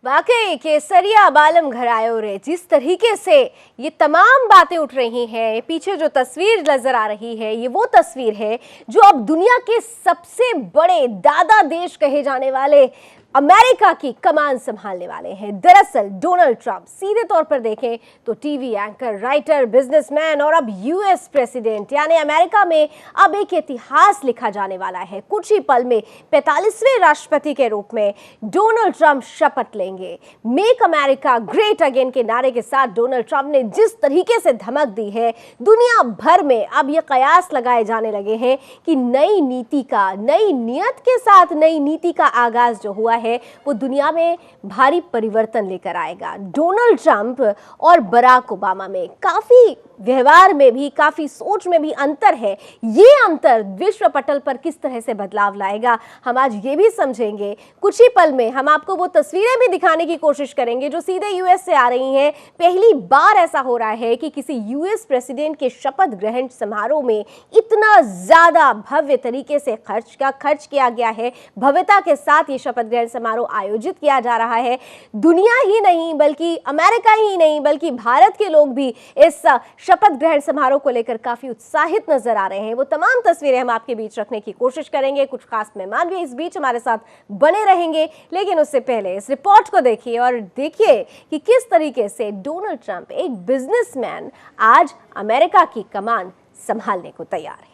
वाकई केसरिया बालम घर आयो रे। जिस तरीके से ये तमाम बातें उठ रही हैं, पीछे जो तस्वीर नजर आ रही है ये वो तस्वीर है जो अब दुनिया के सबसे बड़े दादा देश कहे जाने वाले अमेरिका की कमान संभालने वाले हैं। दरअसल डोनाल्ड ट्रंप सीधे तौर पर देखें तो टीवी एंकर, राइटर, बिजनेसमैन और अब यूएस प्रेसिडेंट, यानी अमेरिका में अब एक इतिहास लिखा जाने वाला है। कुछ ही पल में 45वें राष्ट्रपति के रूप में डोनाल्ड ट्रंप शपथ लेंगे। मेक अमेरिका ग्रेट अगेन के नारे के साथ डोनाल्ड ट्रंप ने जिस तरीके से धमक दी है, दुनिया भर में अब ये कयास लगाए जाने लगे हैं कि नई नीति का, नई नियत के साथ नई नीति का आगाज जो हुआ है वो दुनिया में भारी परिवर्तन लेकर आएगा। डोनाल्ड ट्रंप और बराक ओबामा में काफी व्यवहार में भी, काफी सोच में भी अंतर है। ये अंतर विश्व पटल पर किस तरह से बदलाव लाएगा, हम आज ये भी समझेंगे। कुछ ही पल में हम आपको वो तस्वीरें भी दिखाने की कोशिश करेंगे जो सीधे यूएस से आ रही हैं। पहली बार ऐसा हो रहा है कि किसी यूएस प्रेसिडेंट के शपथ ग्रहण समारोह में इतना ज्यादा भव्य तरीके से खर्च किया गया है। भव्यता के साथ ये शपथ ग्रहण समारोह आयोजित किया जा रहा है। दुनिया ही नहीं बल्कि अमेरिका ही नहीं बल्कि भारत के लोग भी इस शपथ ग्रहण समारोह को लेकर काफी उत्साहित नजर आ रहे हैं। वो तमाम तस्वीरें हम आपके बीच रखने की कोशिश करेंगे। कुछ खास मेहमान भी इस बीच हमारे साथ बने रहेंगे, लेकिन उससे पहले इस रिपोर्ट को देखिए और देखिए कि किस तरीके से डोनाल्ड ट्रंप, एक बिजनेसमैन, आज अमेरिका की कमान संभालने को तैयार है।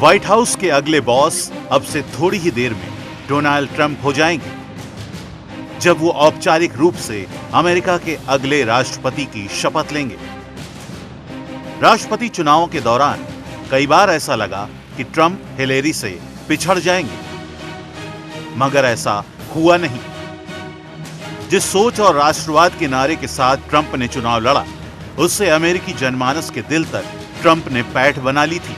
व्हाइट हाउस के अगले बॉस अब से थोड़ी ही देर में डोनाल्ड ट्रंप हो जाएंगे, जब वो औपचारिक रूप से अमेरिका के अगले राष्ट्रपति की शपथ लेंगे। राष्ट्रपति चुनावों के दौरान कई बार ऐसा लगा कि ट्रंप हिलेरी से पिछड़ जाएंगे, मगर ऐसा हुआ नहीं। जिस सोच और राष्ट्रवाद के नारे के साथ ट्रंप ने चुनाव लड़ा, उससे अमेरिकी जनमानस के दिल तक ट्रंप ने पैठ बना ली थी।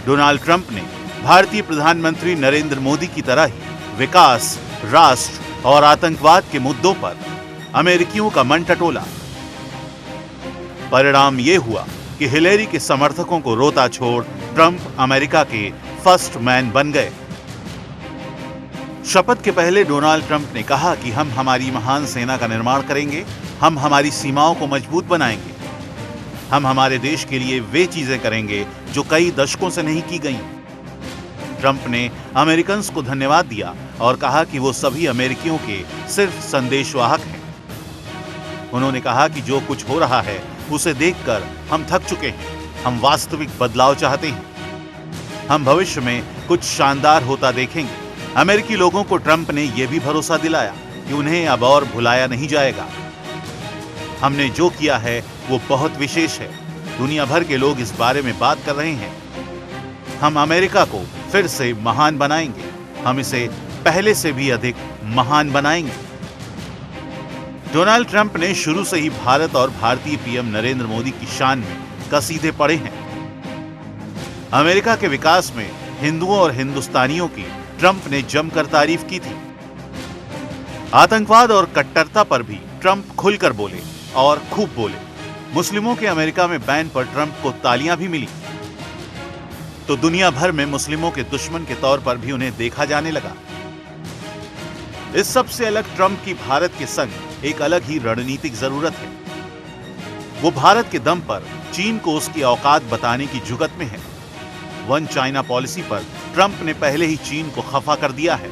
डोनाल्ड ट्रंप ने भारतीय प्रधानमंत्री नरेंद्र मोदी की तरह ही विकास, राष्ट्र और आतंकवाद के मुद्दों पर अमेरिकियों का मन टटोला। परिणाम यह हुआ कि हिलेरी के समर्थकों को रोता छोड़ ट्रंप अमेरिका के फर्स्ट मैन बन गए। शपथ के पहले डोनाल्ड ट्रंप ने कहा कि हम हमारी महान सेना का निर्माण करेंगे, हम हमारी सीमाओं को मजबूत बनाएंगे, हम हमारे देश के लिए वे चीजें करेंगे जो कई दशकों से नहीं की गईं। ट्रंप ने अमेरिकन्स को धन्यवाद दिया और कहा कि वो सभी अमेरिकियों के सिर्फ संदेशवाहक हैं। उन्होंने कहा कि जो कुछ हो रहा है उसे देखकर हम थक चुके हैं, हम वास्तविक बदलाव चाहते हैं, हम भविष्य में कुछ शानदार होता देखेंगे। अमेरिकी लोगों को ट्रंप ने यह भी भरोसा दिलाया कि उन्हें अब और भुलाया नहीं जाएगा। हमने जो किया है वो बहुत विशेष है, दुनिया भर के लोग इस बारे में बात कर रहे हैं। हम अमेरिका को फिर से महान बनाएंगे, हम इसे पहले से भी अधिक महान बनाएंगे। डोनाल्ड ट्रंप ने शुरू से ही भारत और भारतीय पीएम नरेंद्र मोदी की शान में कसीदे पढ़े हैं। अमेरिका के विकास में हिंदुओं और हिंदुस्तानियों की ट्रंप ने जमकर तारीफ की थी। आतंकवाद और कट्टरता पर भी ट्रंप खुलकर बोले और खूब बोले। मुस्लिमों के अमेरिका में बैन पर ट्रंप को तालियां भी मिली, तो दुनिया भर में मुस्लिमों के दुश्मन के तौर पर भी उन्हें देखा जाने लगा। इस सब से अलग ट्रंप की भारत के संग एक अलग ही रणनीतिक जरूरत है। वो भारत के दम पर चीन को उसकी औकात बताने की जुगत में है। वन चाइना पॉलिसी पर ट्रंप ने पहले ही चीन को खफा कर दिया है।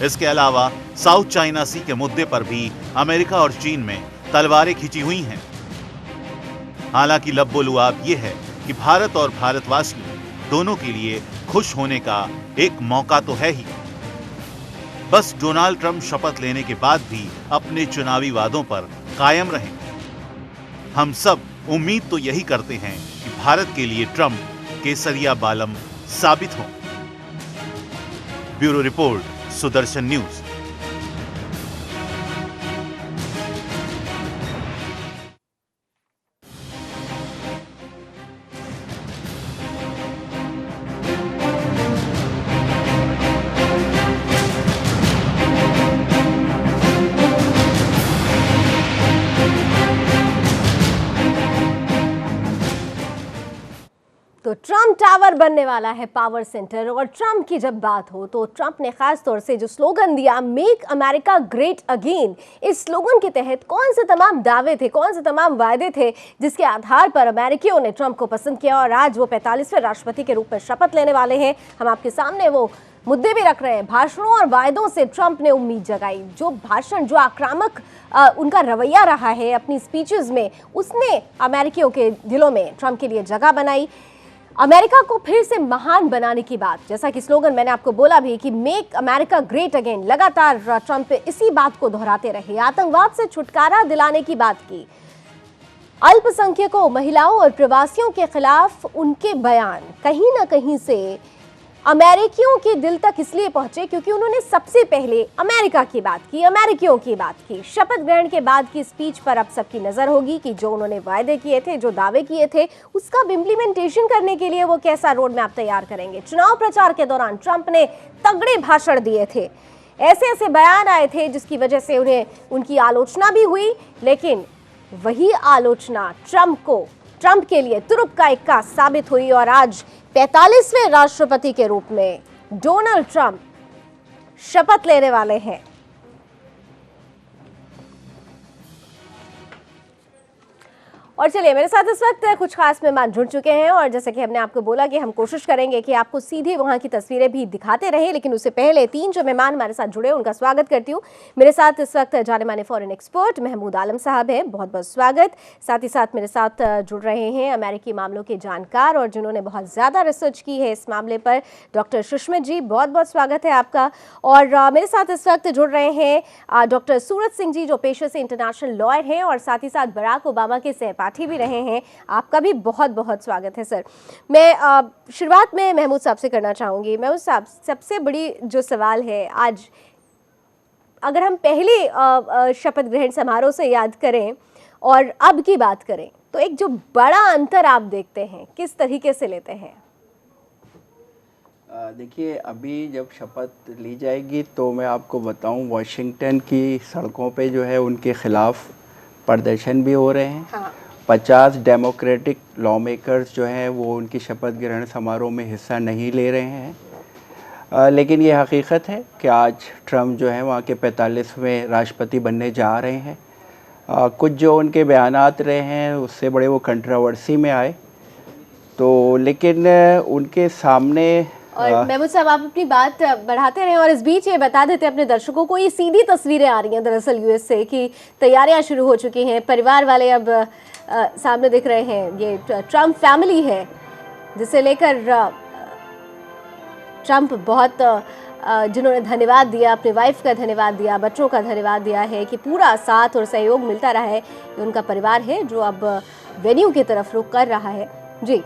इसके अलावा साउथ चाइना सी के मुद्दे पर भी अमेरिका और चीन में तलवारें खिंची हुई हैं। हालांकि लब्बो-लुआब ये है कि भारत और भारतवासियों दोनों के लिए खुश होने का एक मौका तो है ही। बस डोनाल्ड ट्रंप शपथ लेने के बाद भी अपने चुनावी वादों पर कायम रहें। हम सब उम्मीद तो यही करते हैं कि भारत के लिए ट्रंप केसरिया बालम साबित हों। Bureau report, Sudarshan news. तो ट्रंप टावर बनने वाला है पावर सेंटर, और ट्रंप की जब बात हो तो ट्रंप ने खास तौर से जो स्लोगन दिया, मेक अमेरिका ग्रेट अगेन, इस स्लोगन के तहत कौन से तमाम दावे थे, कौन से तमाम वायदे थे जिसके आधार पर अमेरिकियों ने ट्रंप को पसंद किया और आज वो 45वें राष्ट्रपति के रूप में शपथ लेने वाले हैं। हम आपके सामने वो मुद्दे भी रख रहे हैं। भाषणों और वायदों से ट्रंप ने उम्मीद जगाई। जो भाषण, जो आक्रामक उनका रवैया रहा है अपनी स्पीचेस में, उसने अमेरिकियों के दिलों में ट्रंप के लिए जगह बनाई। अमेरिका को फिर से महान बनाने की बात, जैसा कि स्लोगन मैंने आपको बोला भी कि मेक अमेरिका ग्रेट अगेन, लगातार ट्रंप इसी बात को दोहराते रहे। आतंकवाद से छुटकारा दिलाने की बात की। अल्पसंख्यकों, महिलाओं और प्रवासियों के खिलाफ उनके बयान कहीं ना कहीं से अमेरिकियों के दिल तक इसलिए पहुंचे क्योंकि उन्होंने सबसे पहले अमेरिका की बात की, अमेरिकियों की बात की। शपथ ग्रहण के बाद की स्पीच पर अब सबकी नजर होगी कि जो उन्होंने वायदे किए थे, जो दावे किए थे, उसका इम्प्लीमेंटेशन करने के लिए वो कैसा रोड मैप तैयार करेंगे। चुनाव प्रचार के दौरान ट्रंप ने तगड़े भाषण दिए थे, ऐसे ऐसे बयान आए थे जिसकी वजह से उन्हें उनकी आलोचना भी हुई, लेकिन वही आलोचना ट्रंप के लिए तुरुप का इक्का साबित हुई और आज 45वें राष्ट्रपति के रूप में डोनाल्ड ट्रंप शपथ लेने वाले हैं। और चलिए, मेरे साथ इस वक्त कुछ खास मेहमान जुड़ चुके हैं और जैसे कि हमने आपको बोला कि हम कोशिश करेंगे कि आपको सीधे वहां की तस्वीरें भी दिखाते रहे, लेकिन उससे पहले 3 जो मेहमान हमारे साथ जुड़े उनका स्वागत करती हूँ। मेरे साथ इस वक्त जाने माने फॉरेन एक्सपर्ट महमूद आलम साहब हैं, बहुत बहुत स्वागत। साथ ही साथ मेरे साथ जुड़ रहे हैं अमेरिकी मामलों के जानकार और जिन्होंने बहुत ज़्यादा रिसर्च की है इस मामले पर, डॉक्टर सुष्मित जी, बहुत बहुत स्वागत है आपका। और मेरे साथ इस वक्त जुड़ रहे हैं डॉक्टर सूरज सिंह जी, जो पेशे से इंटरनेशनल लॉयर हैं और साथ ही साथ बराक ओबामा के सहपाठी भी रहे हैं। आपका भी बहुत बहुत स्वागत है सर। मैं शुरुआत में महमूद साहब से करना चाहूँगी। महमूद साहब, सबसे बड़ी जो सवाल है आज, अगर हम पहले शपथ ग्रहण समारोह से याद करें और अब की बात करें तो एक जो बड़ा अंतर आप देखते हैं, किस तरीके से लेते हैं? देखिए, अभी जब शपथ ली जाएगी तो मैं आपको बताऊं, वॉशिंगटन की सड़कों पे जो है उनके खिलाफ प्रदर्शन भी हो रहे हैं। हाँ। 50 डेमोक्रेटिक लॉ मेकर्स जो हैं वो उनकी शपथ ग्रहण समारोह में हिस्सा नहीं ले रहे हैं। लेकिन ये हकीकत है कि आज ट्रंप जो है वहाँ के 45वें राष्ट्रपति बनने जा रहे हैं। कुछ जो उनके बयानात रहे हैं उससे बड़े वो कंट्रोवर्सी में आए, तो लेकिन उनके सामने और महमूद साहब, आप अपनी बात बढ़ाते रहें और इस बीच ये बता देते हैं अपने दर्शकों को, ये सीधी तस्वीरें आ रही हैं दरअसल यूएस से कि तैयारियां शुरू हो चुकी हैं, परिवार वाले अब सामने दिख रहे हैं। ये ट्रंप फैमिली है जिसे लेकर ट्रंप बहुत जिन्होंने धन्यवाद दिया, अपनी वाइफ का धन्यवाद दिया, बच्चों का धन्यवाद दिया है कि पूरा साथ और सहयोग मिलता रहा है। ये उनका परिवार है जो अब वेन्यू की तरफ रुख कर रहा है। जी,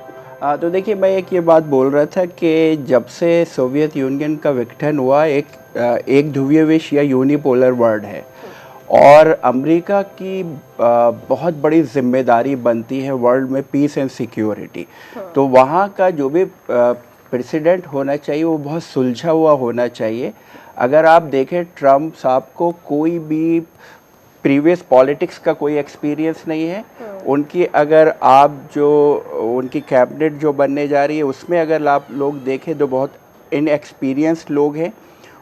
तो देखिए, मैं ये बात बोल रहा था कि जब से सोवियत यूनियन का विघटन हुआ, एक ध्रुवीय विश्व या यूनिपोलर वर्ल्ड है और अमेरिका की बहुत बड़ी जिम्मेदारी बनती है वर्ल्ड में पीस एंड सिक्योरिटी। तो वहाँ का जो भी प्रेसिडेंट होना चाहिए वो बहुत सुलझा हुआ होना चाहिए। अगर आप देखें, ट्रंप साहब को कोई भी प्रीवियस पॉलिटिक्स का कोई एक्सपीरियंस नहीं है। उनकी अगर आप जो उनकी कैबिनेट जो बनने जा रही है उसमें अगर आप लोग देखें तो बहुत इनएक्सपीरियंस लोग हैं।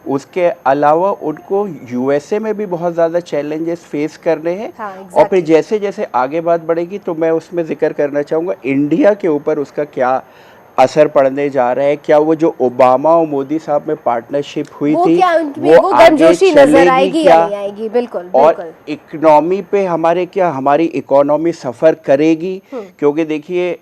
उसके अलावा उनको यूएसए में भी बहुत ज़्यादा चैलेंजेस फेस करने हैं। हाँ, और फिर जैसे जैसे आगे बात बढ़ेगी तो मैं उसमें जिक्र करना चाहूँगा इंडिया के ऊपर उसका क्या असर पड़ने जा रहा है। क्या वो जो ओबामा और मोदी साहब में पार्टनरशिप हुई थी वो आगे चलेगी क्या? आएगी, बिल्कुल। और इकोनॉमी पे हमारी इकोनॉमी सफ़र करेगी? क्योंकि देखिए,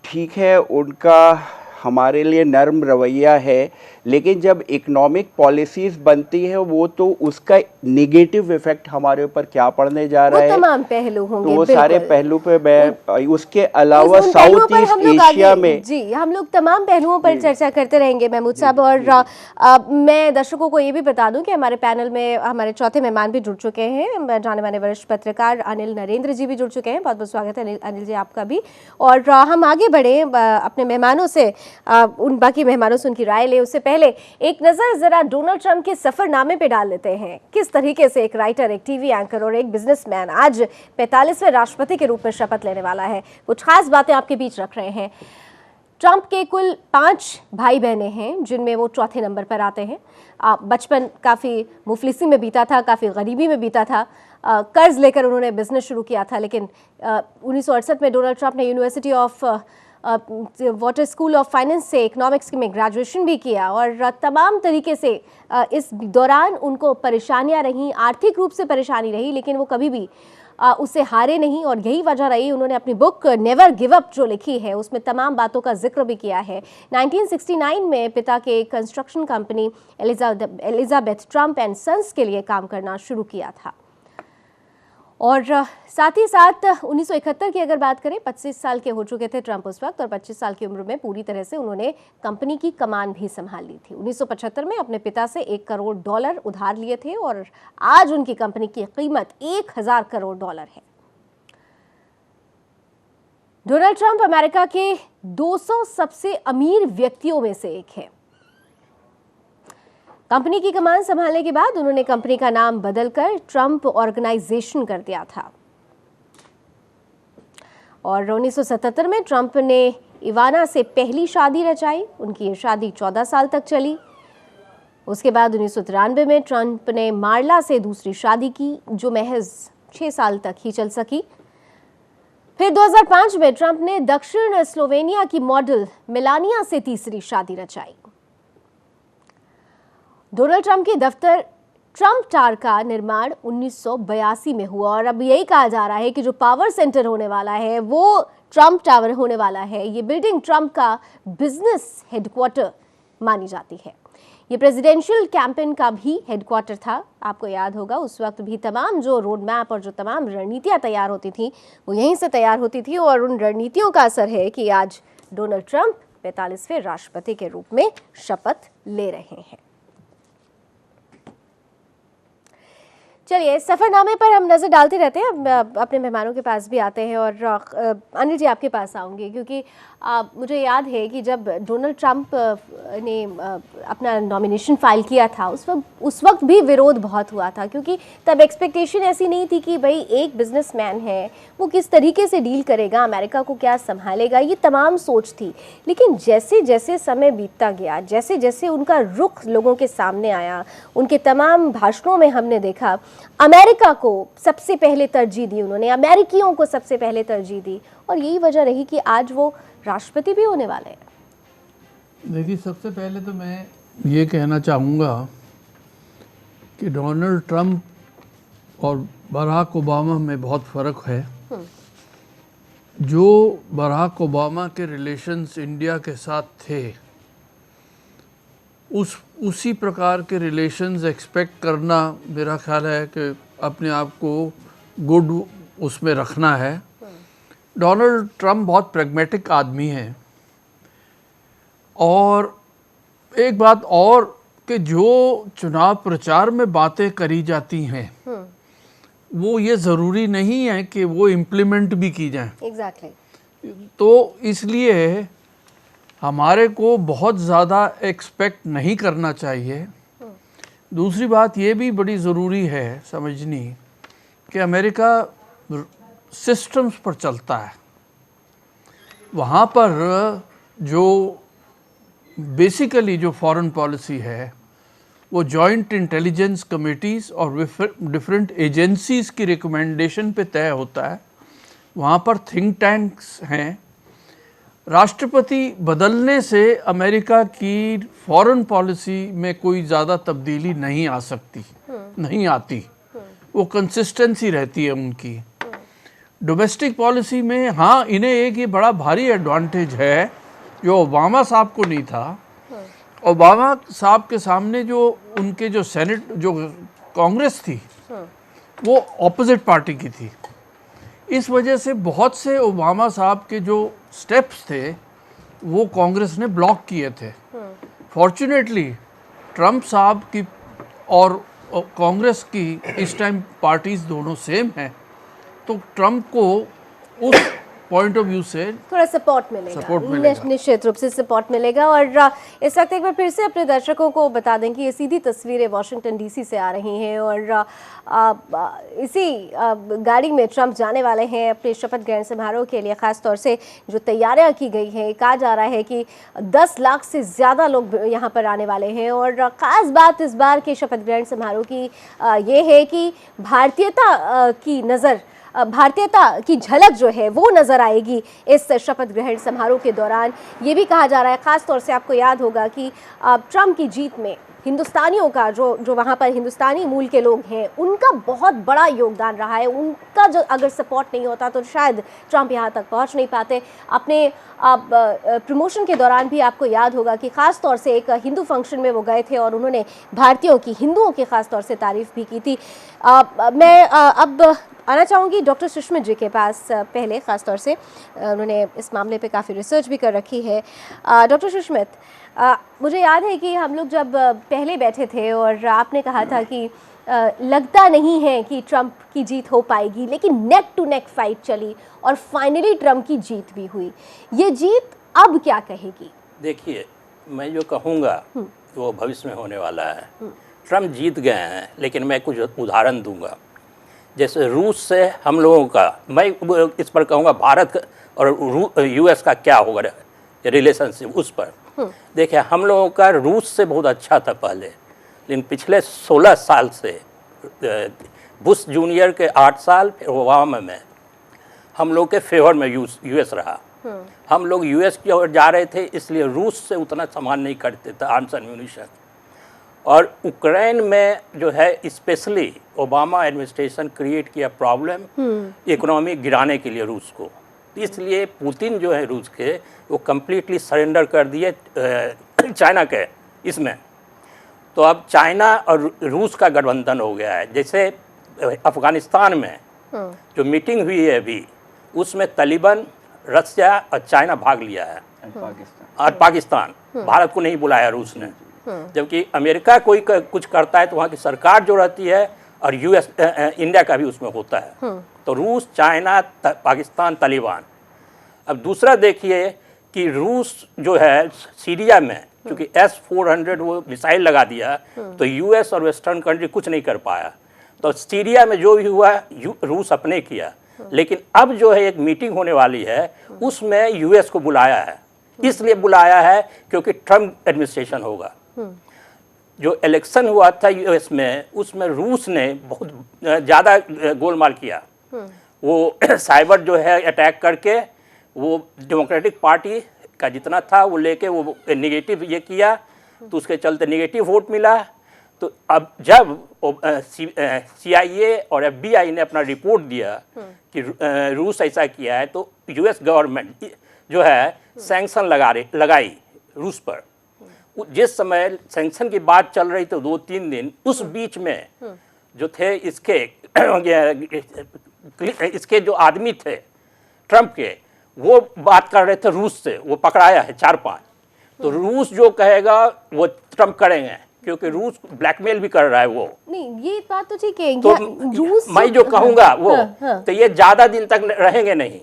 ठीक है, उनका हमारे लिए नर्म रवैया है लेकिन जब इकोनॉमिक पॉलिसीज बनती है वो तो उसका निगेटिव इफेक्ट हमारे ऊपर क्या पड़ने जा रहा है, तमाम पहलू होंगे, तो वो बिल्कुल। सारे पहलू पे मैं उसके अलावा उन पहलुओं साउथ पर ईस्ट हम लोग एशिया आगे- में जी हम लोग तमाम पहलुओं पर चर्चा करते रहेंगे महमूद साहब। और मैं दर्शकों को ये भी बता दूं कि हमारे पैनल में हमारे चौथे मेहमान भी जुड़ चुके हैं, जाने माने वरिष्ठ पत्रकार अनिल नरेंद्र जी भी जुड़ चुके हैं। बहुत बहुत स्वागत है अनिल जी आपका भी। और हम आगे बढ़े अपने मेहमानों से, उन बाकी मेहमानों से उनकी राय ले, उससे पहले एक नज़र ज़रा डोनाल्ड ट्रंप के सफ़रनामे पे डाल लेते हैं। किस तरीके से एक राइटर, एक टीवी एंकर और एक बिजनेसमैन आज 45वें राष्ट्रपति के रूप में शपथ लेने वाला है, कुछ खास बातें आपके बीच रख रहे हैं। ट्रंप के कुल 5 भाई बहनें हैं जिनमें वो चौथे नंबर पर आते हैं। बचपन काफ़ी मुफलिसी में बीता था, काफ़ी गरीबी में बीता था, कर्ज लेकर उन्होंने बिजनेस शुरू किया था। लेकिन 1968 में डोनाल्ड ट्रंप ने university of water school of finance से इकोनॉमिक्स में ग्रेजुएशन भी किया और तमाम तरीके से इस दौरान उनको परेशानियां रहीं, आर्थिक रूप से परेशानी रही, लेकिन वो कभी भी उससे हारे नहीं। और यही वजह रही, उन्होंने अपनी बुक नेवर गिव अप जो लिखी है उसमें तमाम बातों का जिक्र भी किया है। 1969 में पिता के construction company Elizabeth Trump and sons के लिए काम करना शुरू किया था। और साथ ही साथ 1971 की अगर बात करें, 25 साल के हो चुके थे ट्रंप उस वक्त, और 25 साल की उम्र में पूरी तरह से उन्होंने कंपनी की कमान भी संभाल ली थी। 1975 में अपने पिता से $1 करोड़ उधार लिए थे और आज उनकी कंपनी की कीमत $1000 करोड़ है। डोनाल्ड ट्रंप अमेरिका के 200 सबसे अमीर व्यक्तियों में से एक है। कंपनी की कमान संभालने के बाद उन्होंने कंपनी का नाम बदलकर ट्रंप ऑर्गेनाइजेशन कर दिया था। और 1977 में ट्रंप ने इवाना से पहली शादी रचाई। उनकी ये शादी 14 साल तक चली। उसके बाद 1993 में ट्रंप ने मार्ला से दूसरी शादी की जो महज 6 साल तक ही चल सकी। फिर 2005 में ट्रंप ने दक्षिण स्लोवेनिया की मॉडल मेलानिया से तीसरी शादी रचाई। डोनाल्ड ट्रंप के दफ्तर ट्रंप टावर का निर्माण 1982 में हुआ और अब यही कहा जा रहा है कि जो पावर सेंटर होने वाला है वो ट्रंप टावर होने वाला है। ये बिल्डिंग ट्रंप का बिजनेस हेडक्वार्टर मानी जाती है। ये प्रेसिडेंशियल कैंपेन का भी हेडक्वार्टर था। आपको याद होगा उस वक्त भी तमाम जो रोड मैप और जो तमाम रणनीतियां तैयार होती थी वो यहीं से तैयार होती थी। और उन रणनीतियों का असर है कि आज डोनाल्ड ट्रंप 45वें राष्ट्रपति के रूप में शपथ ले रहे हैं। चलिए, सफ़रनामे पर हम नज़र डालते रहते हैं, अब अपने मेहमानों के पास भी आते हैं। और अनिल जी आपके पास आऊँगी क्योंकि मुझे याद है कि जब डोनाल्ड ट्रंप ने अपना नॉमिनेशन फाइल किया था उस वक्त भी विरोध बहुत हुआ था, क्योंकि तब एक्सपेक्टेशन ऐसी नहीं थी कि भाई एक बिजनेसमैन है वो किस तरीके से डील करेगा, अमेरिका को क्या संभालेगा, ये तमाम सोच थी। लेकिन जैसे जैसे समय बीतता गया, जैसे जैसे उनका रुख लोगों के सामने आया, उनके तमाम भाषणों में हमने देखा अमेरिका को सबसे पहले तरजीह दी उन्होंने, अमेरिकियों को सबसे पहले तरजीह दी, और यही वजह रही कि आज वो राष्ट्रपति भी होने वाले हैं। देखिए, सबसे पहले तो मैं ये कहना चाहूँगा कि डोनाल्ड ट्रंप और बराक ओबामा में बहुत फ़र्क है। जो बराक ओबामा के रिलेशंस इंडिया के साथ थे उसी प्रकार के रिलेशंस एक्सपेक्ट करना मेरा ख्याल है कि अपने आप को गुड उसमें रखना है। डोनाल्ड ट्रंप बहुत प्रैग्मेटिक आदमी है। और एक बात और कि जो चुनाव प्रचार में बातें करी जाती हैं वो ये ज़रूरी नहीं है कि वो इम्प्लीमेंट भी की जाएं। एग्जैक्टली। तो इसलिए हमारे को बहुत ज़्यादा एक्सपेक्ट नहीं करना चाहिए। दूसरी बात ये भी बड़ी ज़रूरी है समझनी कि अमेरिका सिस्टम्स पर चलता है। वहाँ पर जो बेसिकली जो फॉरेन पॉलिसी है वो जॉइंट इंटेलिजेंस कमिटीज़ और डिफरेंट एजेंसीज़ की रिकमेंडेशन पे तय होता है। वहाँ पर थिंक टैंक्स हैं। राष्ट्रपति बदलने से अमेरिका की फॉरेन पॉलिसी में कोई ज़्यादा तब्दीली नहीं आ सकती, नहीं आती। वो कंसिस्टेंसी रहती है उनकी। डोमेस्टिक पॉलिसी में हाँ, इन्हें एक ये बड़ा भारी एडवांटेज है जो ओबामा साहब को नहीं था। ओबामा साहब के सामने जो उनके जो सेनेट जो कांग्रेस थी वो ऑपोजिट पार्टी की थी। इस वजह से बहुत से ओबामा साहब के जो स्टेप्स थे वो कांग्रेस ने ब्लॉक किए थे। फॉर्चुनेटली ट्रंप साहब की और कांग्रेस की इस टाइम पार्टीज दोनों सेम हैं, तो ट्रंप को उस पॉइंट ऑफ व्यू से थोड़ा सपोर्ट मिलेगा, निश्चित रूप से सपोर्ट मिलेगा। और इस वक्त एक बार फिर से अपने दर्शकों को बता दें कि ये सीधी तस्वीरें वॉशिंगटन डीसी से आ रही हैं और इसी गाड़ी में ट्रंप जाने वाले हैं अपने शपथ ग्रहण समारोह के लिए। ख़ास तौर से जो तैयारियां की गई हैं, कहा जा रहा है कि 10 लाख से ज़्यादा लोग यहाँ पर आने वाले हैं। और ख़ास बात इस बार के शपथ ग्रहण समारोह की ये है कि भारतीयता की झलक जो है वो नज़र आएगी इस शपथ ग्रहण समारोह के दौरान। ये भी कहा जा रहा है, ख़ास तौर से आपको याद होगा कि ट्रंप की जीत में हिंदुस्तानियों का जो वहाँ पर हिंदुस्तानी मूल के लोग हैं उनका बहुत बड़ा योगदान रहा है। उनका जो अगर सपोर्ट नहीं होता तो शायद ट्रंप यहाँ तक पहुँच नहीं पाते। अपने प्रमोशन के दौरान भी आपको याद होगा कि ख़ास तौर से एक हिंदू फंक्शन में वो गए थे और उन्होंने भारतीयों की, हिंदुओं की ख़ास तौर से तारीफ़ भी की थी। मैं अब आना चाहूँगी डॉक्टर सुष्मित जी के पास पहले, ख़ास तौर से उन्होंने इस मामले पे काफ़ी रिसर्च भी कर रखी है। डॉक्टर सुष्मित, मुझे याद है कि हम लोग जब पहले बैठे थे और आपने कहा था कि लगता नहीं है कि ट्रंप की जीत हो पाएगी, लेकिन नेक टू नेक फाइट चली और फाइनली ट्रंप की जीत भी हुई। ये जीत अब क्या कहेगी? देखिए, मैं जो कहूँगा वो भविष्य में होने वाला है। ट्रंप जीत गए हैं, लेकिन मैं कुछ उदाहरण दूंगा। जैसे रूस से हम लोगों का, मैं इस पर कहूँगा भारत और यूएस का क्या होगा रिलेशनशिप, उस पर देखिए हम लोगों का रूस से बहुत अच्छा था पहले, लेकिन पिछले 16 साल से बुश जूनियर के 8 साल, फिर ओबामा में हम लोग के फेवर में यूएस रहा। हम लोग यूएस की ओर जा रहे थे, इसलिए रूस से उतना सामान नहीं खरीदते थे, आर्म्स एंड म्यूनिशन। और यूक्रेन में जो है स्पेशली ओबामा एडमिनिस्ट्रेशन क्रिएट किया प्रॉब्लम इकोनॉमी गिराने के लिए रूस को। इसलिए पुतिन जो है रूस के, वो कम्प्लीटली सरेंडर कर दिए चाइना के इसमें। तो अब चाइना और रूस का गठबंधन हो गया है। जैसे अफ़गानिस्तान में जो मीटिंग हुई है अभी, उसमें तालिबान, रसिया और चाइना भाग लिया है और पाकिस्तान, भारत को नहीं बुलाया रूस ने। जबकि अमेरिका कोई कुछ करता है तो वहाँ की सरकार जो रहती है, और यूएस इंडिया का भी उसमें होता है। तो रूस, चाइना, पाकिस्तान, तालिबान। अब दूसरा देखिए कि रूस जो है सीरिया में, क्योंकि S-400 वो मिसाइल लगा दिया, तो यूएस और वेस्टर्न कंट्री कुछ नहीं कर पाया। तो सीरिया में जो भी हुआ रूस अपने किया। लेकिन अब जो है एक मीटिंग होने वाली है, उसमें यूएस को बुलाया है। इसलिए बुलाया है क्योंकि ट्रंप एडमिनिस्ट्रेशन होगा। जो इलेक्शन हुआ था यूएस में, उसमें रूस ने बहुत ज़्यादा गोलमाल किया। वो साइबर जो है अटैक करके वो डेमोक्रेटिक पार्टी का जितना था वो लेके वो नेगेटिव ये किया, तो उसके चलते नेगेटिव वोट मिला। तो अब जब CIA और FBI ने अपना रिपोर्ट दिया कि रूस ऐसा किया है, तो यूएस गवर्नमेंट जो है सैंक्शन लगाई रूस पर। जिस समय सैंक्शन की बात चल रही थी 2-3 दिन, उस बीच में जो थे इसके जो आदमी थे ट्रंप के, वो बात कर रहे थे रूस से, वो पकड़ाया है 4-5। तो रूस जो कहेगा वो ट्रंप करेंगे, क्योंकि रूस ब्लैकमेल भी कर रहा है। वो नहीं, ये बात तो ठीक है। तो रूस मैं जो कहूँगा वो तो ये ज़्यादा दिन तक रहेंगे नहीं।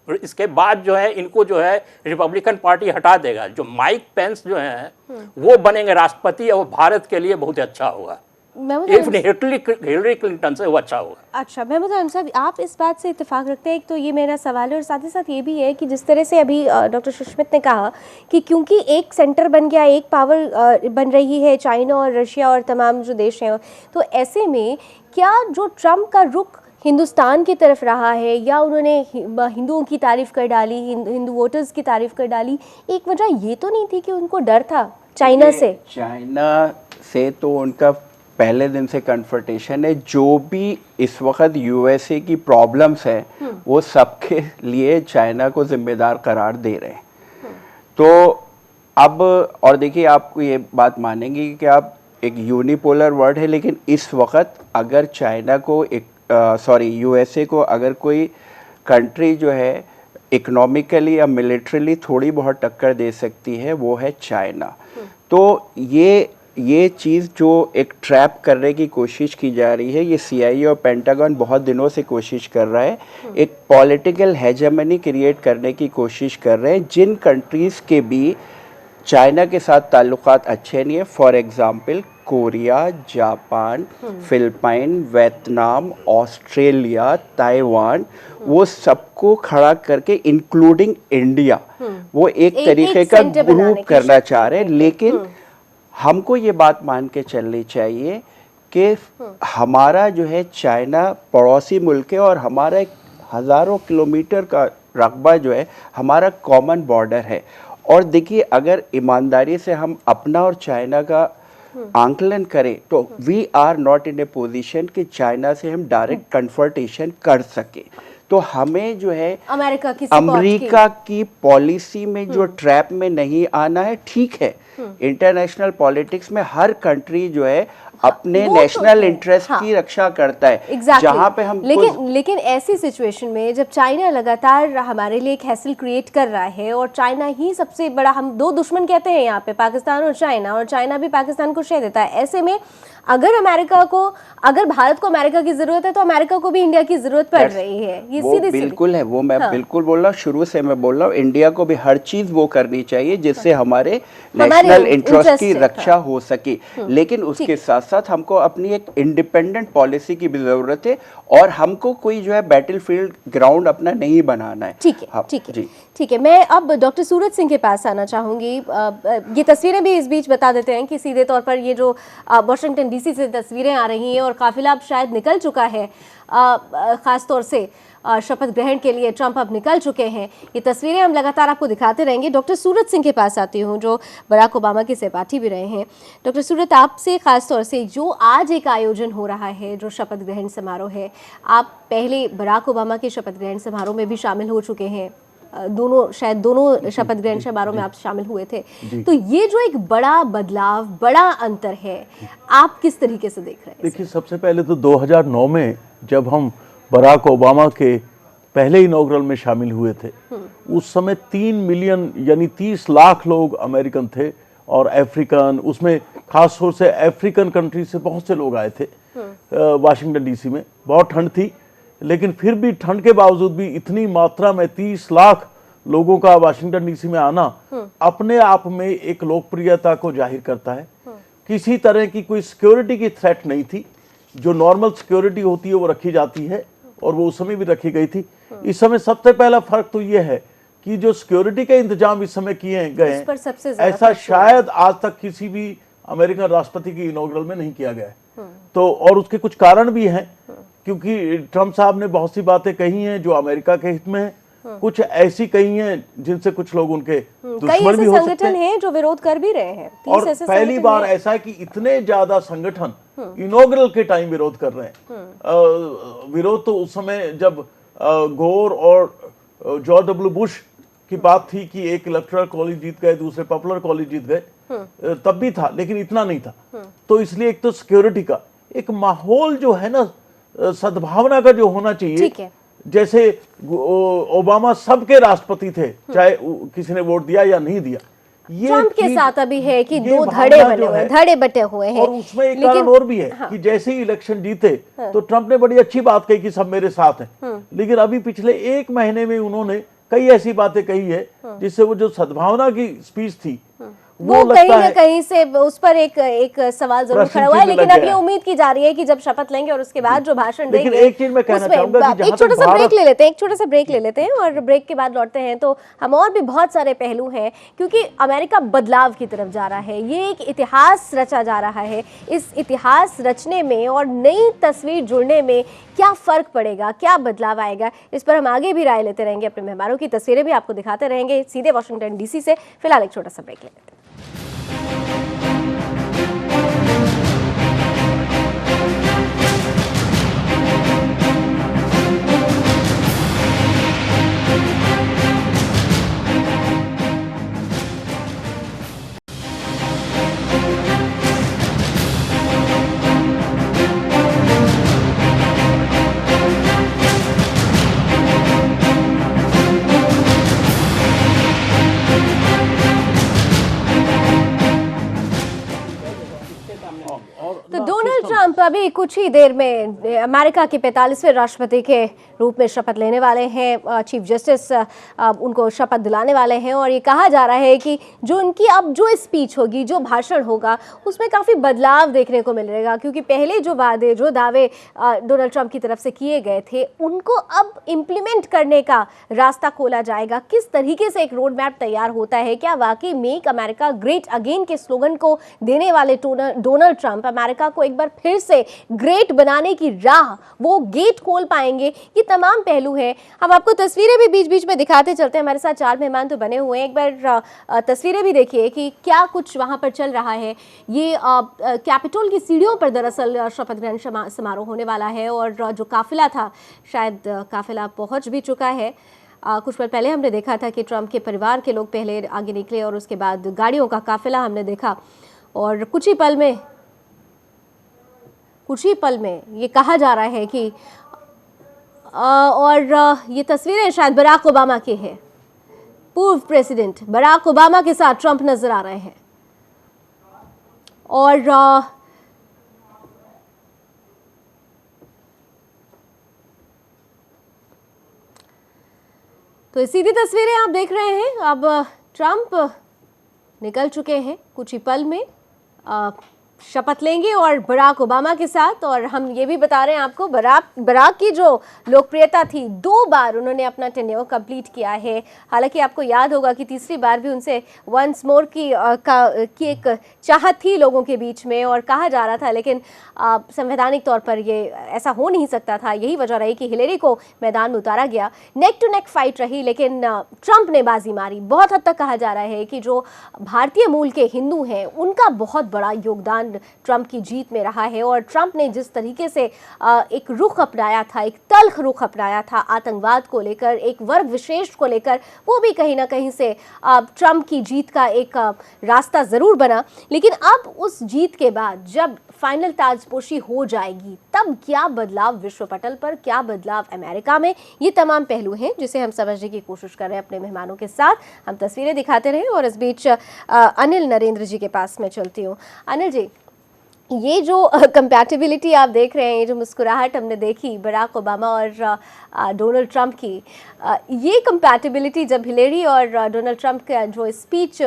और इसके बाद जो है इनको जो है रिपब्लिकन पार्टी हटा देगा। जो माइक पेंस जो है वो बनेंगे राष्ट्रपति, और भारत के लिए बहुत अच्छा होगा। हिलरी क्लिंटन से वो अच्छा होगा। अच्छा, महमूद आलम साहब, आप इस बात से इत्तेफाक रखते हैं? एक तो ये मेरा सवाल है, और साथ ही साथ ये भी है कि जिस तरह से अभी डॉक्टर सुष्मित ने कहा कि क्योंकि एक सेंटर बन गया, एक पावर बन रही है चाइना और रशिया और तमाम जो देश हैं, तो ऐसे में क्या जो ट्रंप का रुख हिंदुस्तान की तरफ रहा है, या उन्होंने हिंदुओं की तारीफ कर डाली, हिंदू वोटर्स की तारीफ कर डाली, एक वजह ये तो नहीं थी कि उनको डर था चाइना से? चाइना से तो उनका पहले दिन से कन्फ्रंटेशन है। जो भी इस वक्त USA की प्रॉब्लम्स है वो सबके लिए चाइना को जिम्मेदार करार दे रहे हैं। तो अब और देखिए, आपको ये बात मानेंगे कि आप एक यूनिपोलर वर्ल्ड है, लेकिन इस वक्त अगर चाइना को यूएसए को अगर कोई कंट्री जो है इकोनॉमिकली या मिलिट्रीली थोड़ी बहुत टक्कर दे सकती है, वो है चाइना। तो ये चीज़ जो एक ट्रैप करने की कोशिश की जा रही है, ये CIA और पेंटागन बहुत दिनों से कोशिश कर रहा है, एक पॉलिटिकल हेजेमनी क्रिएट करने की कोशिश कर रहे हैं जिन कंट्रीज़ के भी चाइना के साथ ताल्लुकात अच्छे नहीं है। For example Korea, Japan, Philippine, Vietnam, Australia, Taiwan, वो सबको खड़ा करके इंक्लूडिंग इंडिया, वो एक तरीके का ग्रुप करना चाह रहे हैं। लेकिन हमको ये बात मान के चलनी चाहिए कि हमारा जो है चाइना पड़ोसी मुल्क है और हमारा एक हज़ारों किलोमीटर का रकबा जो है हमारा कॉमन बॉर्डर है। और देखिए, अगर ईमानदारी से हम अपना और चाइना का आंकलन करें तो we are not in a position कि चाइना से हम डायरेक्ट कन्फ्रंटेशन कर सके। तो हमें जो है अमेरिका की पॉलिसी में जो ट्रैप में नहीं आना है। ठीक है, इंटरनेशनल पॉलिटिक्स में हर कंट्री जो है अपने नेशनल इंटरेस्ट की रक्षा करता है। जहां पे हम लेकिन ऐसी सिचुएशन में जब चाइना लगातार हमारे लिए एक हैसल क्रिएट कर रहा है और चाइना ही सबसे बड़ा, हम दो दुश्मन कहते हैं यहाँ पे, पाकिस्तान और चाइना भी पाकिस्तान को श्रेय देता है। ऐसे में अगर भारत को अमेरिका की जरूरत है तो अमेरिका को भी इंडिया की जरूरत पड़ रही है। ये सीधी बिल्कुल है, वो मैं बिल्कुल बोल रहा हूँ, शुरू से मैं बोल रहा हूँ, इंडिया को भी हर चीज वो करनी चाहिए जिससे हमारे नेशनल इंटरेस्ट की रक्षा हो सके। लेकिन उसके साथ साथ हमको अपनी एक इंडिपेंडेंट पॉलिसी की भी जरूरत है और हमको कोई जो है बैटलफील्ड ग्राउंड अपना नहीं बनाना है। ठीक है। मैं अब डॉक्टर सूरज सिंह के पास आना चाहूंगी। ये तस्वीरें भी इस बीच बता देते हैं कि सीधे तौर पर ये जो वाशिंगटन DC से तस्वीरें आ रही हैं और काफिला अब शायद निकल चुका है, खास तौर से शपथ ग्रहण के लिए ट्रंप अब निकल चुके हैं। ये तस्वीरें हम लगातार आपको दिखाते रहेंगे। डॉक्टर सूरज सिंह के पास आती हूँ जो बराक ओबामा के सहपाठी भी रहे हैं। डॉक्टर सूरज, आपसे खास तौर से जो आज एक आयोजन हो रहा है, जो शपथ ग्रहण समारोह है, आप पहले बराक ओबामा के शपथ ग्रहण समारोह में भी शामिल हो चुके हैं, दोनों शपथ ग्रहण समारोह में आप शामिल हुए थे। तो ये जो एक बड़ा बदलाव, बड़ा अंतर है, आप किस तरीके से देख रहे हैं? देखिए, सबसे पहले तो 2009 में जब हम बराक ओबामा के पहले इनॉग्रल में शामिल हुए थे, उस समय 3 मिलियन यानी 30 लाख लोग अमेरिकन थे और अफ्रीकन, उसमें खास तौर से अफ्रीकन कंट्री से बहुत से लोग आए थे। वाशिंगटन DC में बहुत ठंड थी, लेकिन फिर भी ठंड के बावजूद भी इतनी मात्रा में 30 लाख लोगों का वाशिंगटन DC में आना अपने आप में एक लोकप्रियता को जाहिर करता है। किसी तरह की कोई सिक्योरिटी की थ्रेट नहीं थी। जो नॉर्मल सिक्योरिटी होती है वो रखी जाती है और वो उस समय भी रखी गई थी। इस समय सबसे पहला फर्क तो ये है कि जो सिक्योरिटी के इंतजाम इस समय किए गए हैं, ऐसा शायद आज तक किसी भी अमेरिकन राष्ट्रपति की इनॉग्रल में नहीं किया गया है। तो और उसके कुछ कारण भी हैं, क्योंकि ट्रंप साहब ने बहुत सी बातें कही हैं जो अमेरिका के हित में है, कुछ ऐसी कही हैं जिनसे कुछ लोग उनके दुश्मन भी हो सकते हैं जो विरोध कर भी रहे हैं। और पहली बार ऐसा है कि इतने ज्यादा संगठन इनॉग्रल के टाइम विरोध कर रहे हैं। विरोध तो उस समय जब गोर और जॉर्ज W. बुश की बात थी कि एक इलेक्टोरल कॉलेज जीत गए, दूसरे पॉपुलर कॉलेज जीत गए, तब भी था, लेकिन इतना नहीं था। तो इसलिए एक तो सिक्योरिटी का एक माहौल जो है ना, सद्भावना का जो होना चाहिए, जैसे ओबामा सबके राष्ट्रपति थे, चाहे किसी ने वोट दिया या नहीं दिया। ये ट्रंप के साथ अभी है कि दो धड़े बने हुए, धड़े बटे हुए हैं। और उसमें एक कारण और भी है कि जैसे ही इलेक्शन जीते तो ट्रंप ने बड़ी अच्छी बात कही कि सब मेरे साथ हैं, लेकिन अभी पिछले 1 महीने में उन्होंने कई ऐसी बातें कही है जिससे वो जो सद्भावना की स्पीच थी वो कहीं ना कहीं से उस पर एक सवाल जरूर खड़ा हुआ है। लेकिन अब ये उम्मीद की जा रही है कि जब शपथ लेंगे और उसके बाद जो भाषण देंगे, एक चीज मैं कहना चाहूंगा कि एक छोटा सा ब्रेक ले लेते हैं और ब्रेक के बाद लौटते हैं तो हम और भी बहुत सारे पहलू हैं, क्योंकि अमेरिका बदलाव की तरफ जा रहा है। ये एक इतिहास रचा जा रहा है। इस इतिहास रचने में और नई तस्वीर जुड़ने में क्या फर्क पड़ेगा, क्या बदलाव आएगा, इस पर हम आगे भी राय लेते रहेंगे। अपने मेहमानों की तस्वीरें भी आपको दिखाते रहेंगे सीधे वाशिंगटन DC से। फिलहाल एक छोटा सा ब्रेक ले लेते हैं। तो डोनाल्ड ट्रंप अभी कुछ ही देर में अमेरिका के 45वें राष्ट्रपति के रूप में शपथ लेने वाले हैं। चीफ जस्टिस उनको शपथ दिलाने वाले हैं और ये कहा जा रहा है कि जो उनकी अब जो स्पीच होगी, जो भाषण होगा, उसमें काफ़ी बदलाव देखने को मिलेगा, क्योंकि पहले जो वादे, जो दावे डोनाल्ड ट्रंप की तरफ से किए गए थे, उनको अब इम्प्लीमेंट करने का रास्ता खोला जाएगा। किस तरीके से एक रोड मैप तैयार होता है? क्या वाकई मेक अमेरिका ग्रेट अगेन के स्लोगन को देने वाले डोनाल्ड ट्रंप अमेरिका को एक बार फिर से ग्रेट बनाने की राह, वो गेट खोल पाएंगे? ये तमाम पहलू है। हम आपको तस्वीरें भी बीच बीच में दिखाते चलते हैं। हमारे साथ 4 मेहमान तो बने हुए हैं। एक बार तस्वीरें भी देखिए कि क्या कुछ वहां पर चल रहा है। ये कैपिटोल की सीढ़ियों पर दरअसल शपथ ग्रहण समारोह होने वाला है और जो काफिला था, शायद काफिला पहुंच भी चुका है। कुछ पल पहले हमने देखा था कि ट्रंप के परिवार के लोग पहले आगे निकले और उसके बाद गाड़ियों का काफिला हमने देखा और कुछ ही पल में ये कहा जा रहा है कि ये तस्वीरें शायद बराक ओबामा की है। पूर्व प्रेसिडेंट बराक ओबामा के साथ ट्रंप नजर आ रहे हैं और तो सीधी तस्वीरें आप देख रहे हैं। अब ट्रंप निकल चुके हैं, कुछ ही पल में शपथ लेंगे और बराक ओबामा के साथ। और हम ये भी बता रहे हैं आपको, बराक की जो लोकप्रियता थी, 2 बार उन्होंने अपना टेन्योर कंप्लीट किया है। हालांकि आपको याद होगा कि तीसरी बार भी उनसे वंस मोर की एक चाहत थी लोगों के बीच में और कहा जा रहा था, लेकिन संवैधानिक तौर पर ये ऐसा हो नहीं सकता था। यही वजह रही कि हिलेरी को मैदान में उतारा गया। नेक टू नेक फाइट रही, लेकिन ट्रंप ने बाजी मारी। बहुत हद तक कहा जा रहा है कि जो भारतीय मूल के हिंदू हैं, उनका बहुत बड़ा योगदान ट्रंप की जीत में रहा है। और ट्रंप ने जिस तरीके से एक रुख अपनाया था, एक तल्ख रुख अपनाया था आतंकवाद को लेकर, एक वर्ग विशेष को लेकर, वो भी कहीं ना कहीं से ट्रंप की जीत का एक रास्ता जरूर बना। लेकिन अब उस जीत के बाद जब फाइनल ताजपोशी हो जाएगी, तब क्या बदलाव विश्व पटल पर, क्या बदलाव अमेरिका में, ये तमाम पहलू हैं जिसे हम समझने की कोशिश कर रहे हैं अपने मेहमानों के साथ। हम तस्वीरें दिखाते रहे और इस बीच अनिल नरेंद्र जी के पास मैं चलती हूँ। अनिल जी, ये जो कंपैटिबिलिटी आप देख रहे हैं, ये जो मुस्कुराहट हमने देखी बराक ओबामा और डोनाल्ड ट्रंप की, ये कंपैटिबिलिटी जब हिलेरी और डोनाल्ड ट्रंप का जो स्पीच